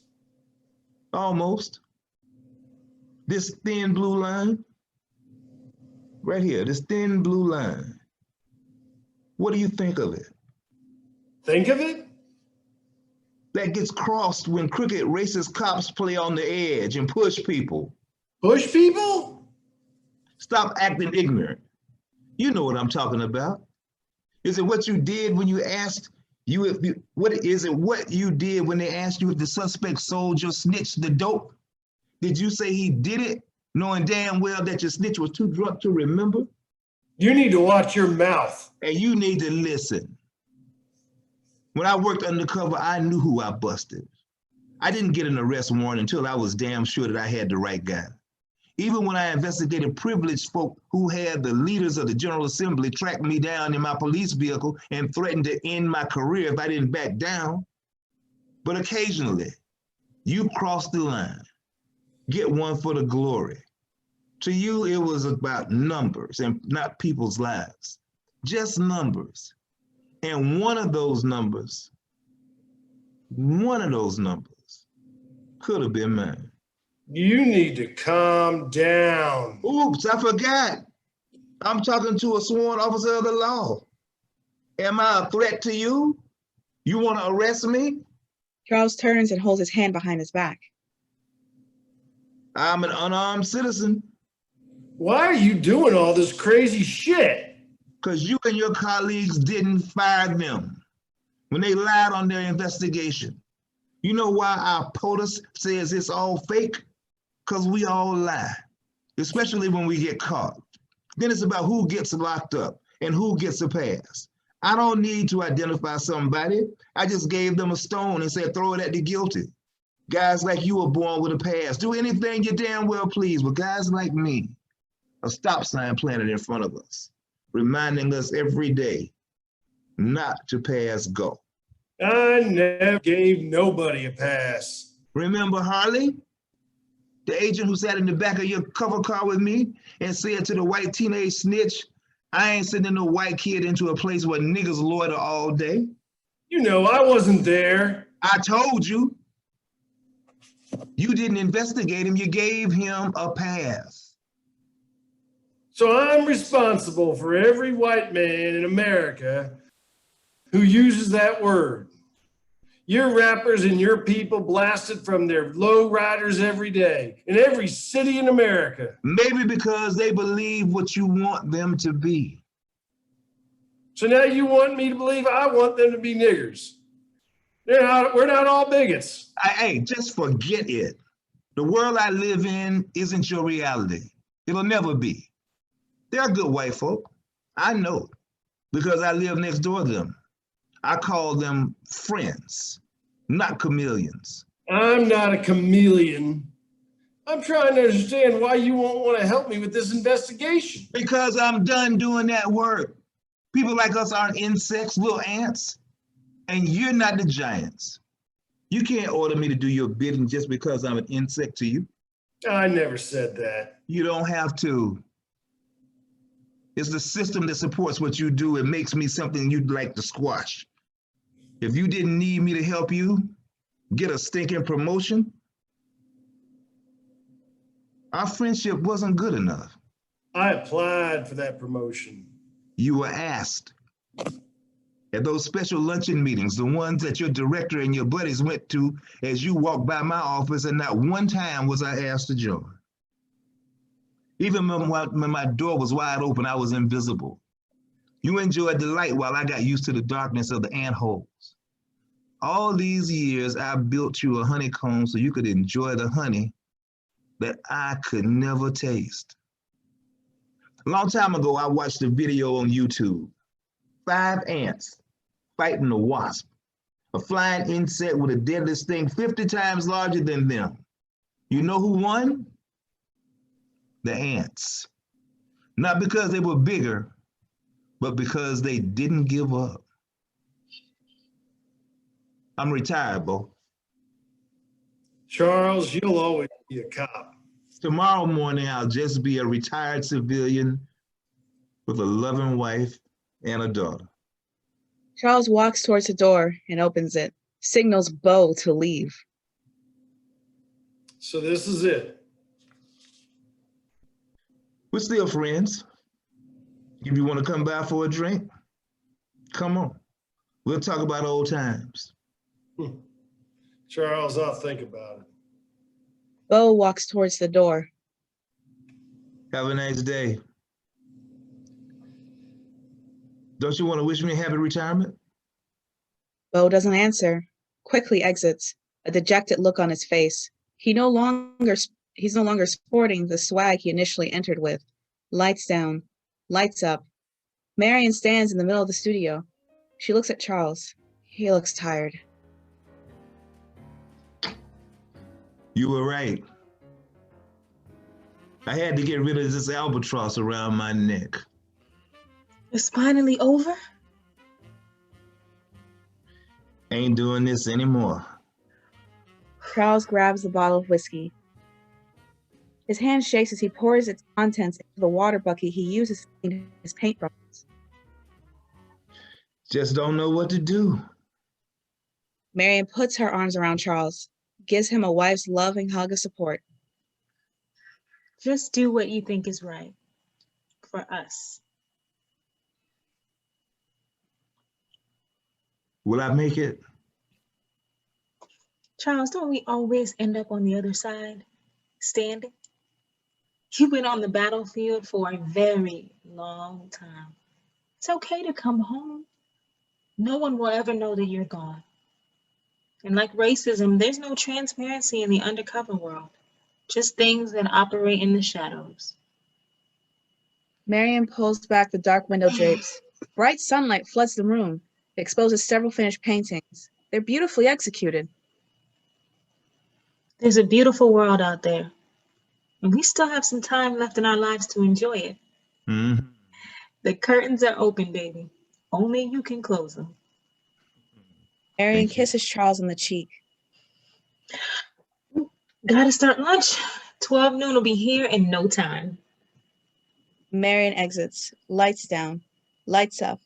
Almost. This thin blue line, right here, this thin blue line. What do you think of it? Think of it? That gets crossed when crooked racist cops play on the edge and push people. Push people? Stop acting ignorant. You know what I'm talking about. Is it what you did when you asked you if you, what is it what you did when they asked you if the suspect sold your snitch the dope? Did you say he did it, knowing damn well that your snitch was too drunk to remember? You need to watch your mouth. And you need to listen. When I worked undercover, I knew who I busted. I didn't get an arrest warrant until I was damn sure that I had the right guy. Even when I investigated privileged folk who had the leaders of the General Assembly track me down in my police vehicle and threatened to end my career if I didn't back down. But occasionally, you cross the line, get one for the glory. To you, it was about numbers and not people's lives, just numbers. And one of those numbers could have been mine. You need to calm down. Oops, I forgot. I'm talking to a sworn officer of the law. Am I a threat to you? You want to arrest me? Charles turns and holds his hand behind his back. I'm an unarmed citizen. Why are you doing all this crazy shit? Because you and your colleagues didn't fire them when they lied on their investigation. You know why our POTUS says it's all fake? Because we all lie, especially when we get caught. Then it's about who gets locked up and who gets a pass. I don't need to identify somebody. I just gave them a stone and said, throw it at the guilty. Guys like you are born with a pass. Do anything you damn well please, but guys like me, a stop sign planted in front of us, reminding us every day not to pass go. I never gave nobody a pass. Remember Harley? The agent who sat in the back of your cover car with me and said to the white teenage snitch, I ain't sending no white kid into a place where niggas loiter all day. You know, I wasn't there. I told you. You didn't investigate him, you gave him a pass. So I'm responsible for every white man in America who uses that word. Your rappers and your people blasted from their low riders every day in every city in America. Maybe because they believe what you want them to be. So now you want me to believe I want them to be niggers. We're not all bigots. Hey, just forget it. The world I live in isn't your reality. It'll never be. They're good white folk. I know, because I live next door to them. I call them friends, not chameleons. I'm not a chameleon. I'm trying to understand why you won't want to help me with this investigation. Because I'm done doing that work. People like us aren't insects, little ants. And you're not the giants. You can't order me to do your bidding just because I'm an insect to you. I never said that. You don't have to. It's the system that supports what you do. It makes me something you'd like to squash. If you didn't need me to help you get a stinking promotion, our friendship wasn't good enough. I applied for that promotion. You were asked. At those special luncheon meetings, the ones that your director and your buddies went to as you walked by my office, and not one time was I asked to join. Even when my door was wide open, I was invisible. You enjoyed the light while I got used to the darkness of the ant holes. All these years, I built you a honeycomb so you could enjoy the honey that I could never taste. A long time ago, I watched a video on YouTube. 5 ants fighting a wasp, a flying insect with a deadly sting 50 times larger than them. You know who won? The ants. Not because they were bigger, but because they didn't give up. I'm retired, Bo. Charles, you'll always be a cop. Tomorrow morning, I'll just be a retired civilian with a loving wife and a daughter. Charles walks towards the door and opens it, signals Bo to leave. So this is it. We're still friends. If you want to come by for a drink, come on. We'll talk about old times. Charles, I'll think about it. Bo walks towards the door. Have a nice day. Don't you want to wish me a happy retirement? Bo doesn't answer, quickly exits, a dejected look on his face. He's no longer sporting the swag he initially entered with. Lights down, lights up. Marion stands in the middle of the studio. She looks at Charles. He looks tired. You were right. I had to get rid of this albatross around my neck. It's finally over? Ain't doing this anymore. Charles grabs the bottle of whiskey. His hand shakes as he pours its contents into the water bucket he uses to clean his paintbrushes. Just don't know what to do. Marion puts her arms around Charles, gives him a wife's loving hug of support. Just do what you think is right for us. Will I make it? Charles, don't we always end up on the other side, standing? You've been on the battlefield for a very long time. It's okay to come home. No one will ever know that you're gone. And like racism, there's no transparency in the undercover world, just things that operate in the shadows. Marion pulls back the dark window drapes. Bright sunlight floods the room. It exposes several finished paintings. They're beautifully executed. There's a beautiful world out there, and we still have some time left in our lives to enjoy it. Mm-hmm. The curtains are open, baby. Only you can close them. Marion kisses Charles on the cheek. Gotta start lunch. 12 noon will be here in no time. Marion exits, lights down, lights up.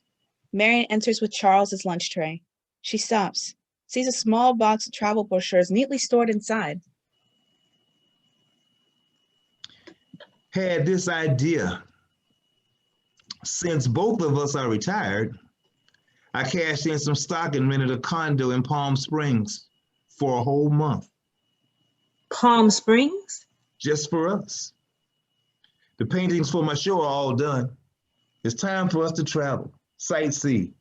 Marion enters with Charles's lunch tray. She stops, sees a small box of travel brochures neatly stored inside. Had this idea. Since both of us are retired, I cashed in some stock and rented a condo in Palm Springs for a whole month. Palm Springs? Just for us. The paintings for my show are all done. It's time for us to travel, sightsee,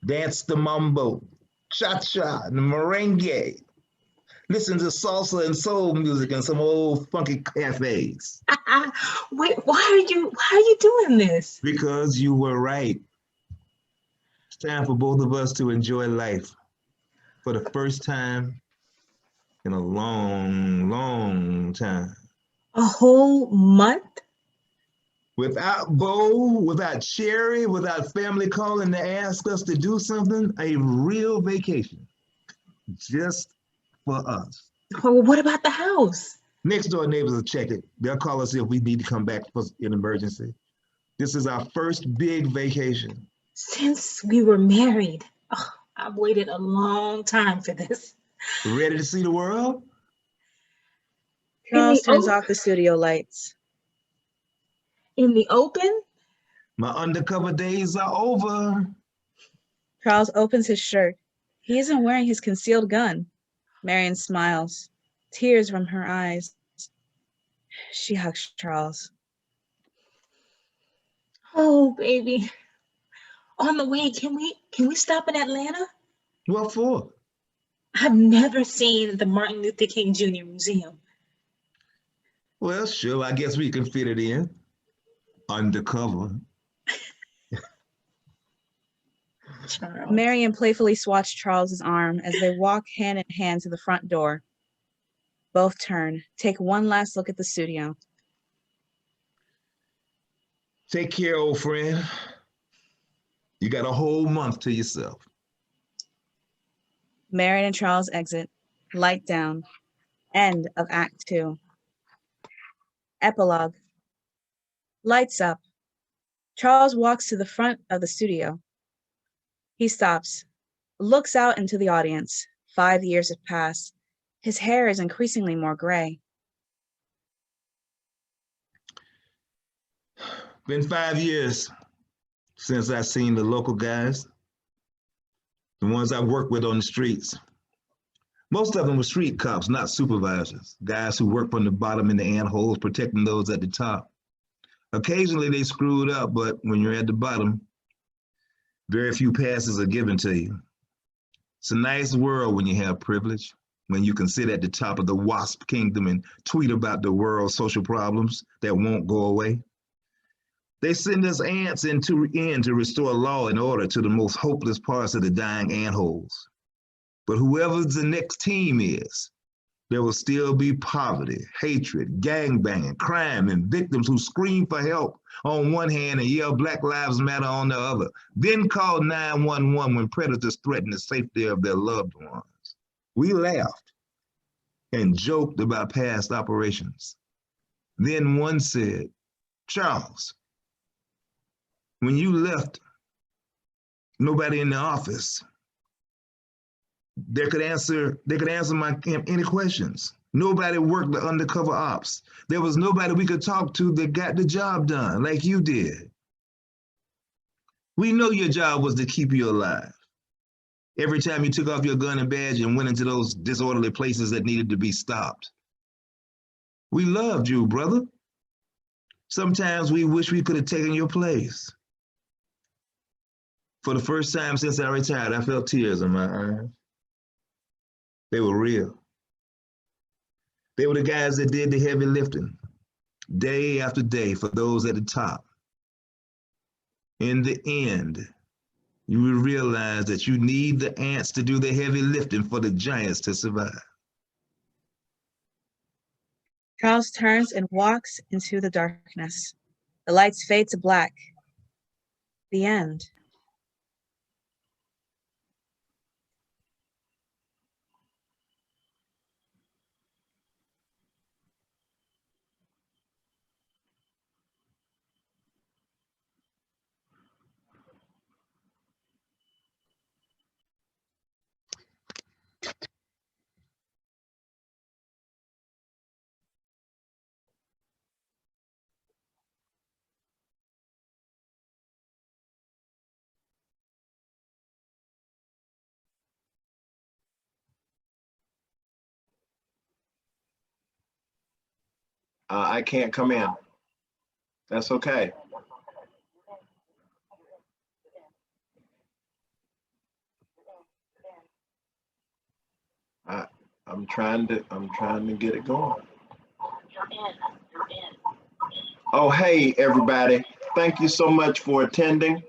dance the mambo, cha-cha, and the merengue, listen to salsa and soul music in some old funky cafes. Wait, why are you doing this? Because you were right. It's time for both of us to enjoy life for the first time in a long, long time. A whole month? Without Bo, without Sherry, without family calling to ask us to do something, a real vacation. Just for us. Oh, what about the house? Next door neighbors will check it. They'll call us if we need to come back for an emergency. This is our first big vacation. Since we were married. Oh, I've waited a long time for this. Ready to see the world? Charles turns off the studio lights. In the open? My undercover days are over. Charles opens his shirt. He isn't wearing his concealed gun. Marion smiles, tears from her eyes. She hugs Charles. Oh, baby. On the way, can we stop in Atlanta? What for? I've never seen the Martin Luther King Jr. Museum. Well, sure, I guess we can fit it in. Undercover. Charles. Marion playfully swats Charles's arm as they walk hand in hand to the front door. Both turn, take one last look at the studio. Take care, old friend. You got a whole month to yourself. Marion and Charles exit. Light down. End of Act 2. Epilogue. Lights up. Charles walks to the front of the studio. He stops, looks out into the audience. 5 years have passed. His hair is increasingly more gray. Been 5 years since I've seen the local guys, the ones I worked with on the streets. Most of them were street cops, not supervisors, guys who work from the bottom in the ant holes, protecting those at the top. Occasionally they screwed up, but when you're at the bottom, very few passes are given to you. It's a nice world when you have privilege, when you can sit at the top of the WASP kingdom and tweet about the world's social problems that won't go away. They send us ants in to restore law and order to the most hopeless parts of the dying antholes. But whoever the next team is, there will still be poverty, hatred, gangbanging, crime, and victims who scream for help on one hand and yell Black Lives Matter on the other, then call 911 when predators threaten the safety of their loved ones. We laughed and joked about past operations. Then one said, Charles, when you left, nobody in the office, they could answer any questions. Nobody worked the undercover ops. There was nobody we could talk to that got the job done like you did. We know your job was to keep you alive. Every time you took off your gun and badge and went into those disorderly places that needed to be stopped. We loved you, brother. Sometimes we wish we could have taken your place. For the first time since I retired, I felt tears in my eyes. They were real. They were the guys that did the heavy lifting, day after day for those at the top. In the end, you will realize that you need the ants to do the heavy lifting for the giants to survive. Charles turns and walks into the darkness. The lights fade to black. The end. I can't come in. That's okay. I'm trying to get it going. Oh, hey, everybody. Thank you so much for attending.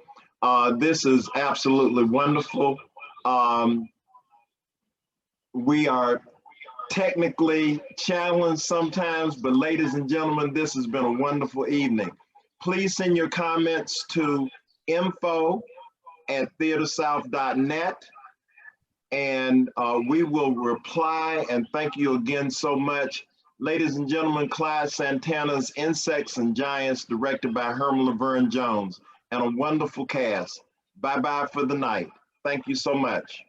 This is absolutely wonderful. We are technically challenged sometimes, but ladies and gentlemen, this has been a wonderful evening. Please send your comments to info@theatresouth.net, and we will reply, and thank you again so much. Ladies and gentlemen, Clyde Santana's Insects and Giants, directed by Herman LeVern Jones, and a wonderful cast. Bye-bye for the night. Thank you so much.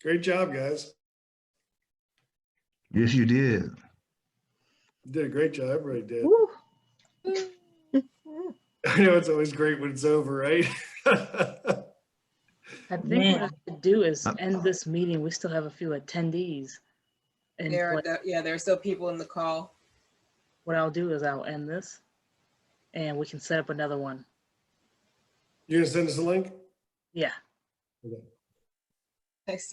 Great job, guys. Yes, you did. You did a great job. Everybody did. Woo. I know it's always great when it's over, right? I think what I should do is end this meeting. We still have a few attendees. And there are still people in the call. What I'll do is I'll end this and we can set up another one. You're gonna send us a link? Yeah. Okay. I see.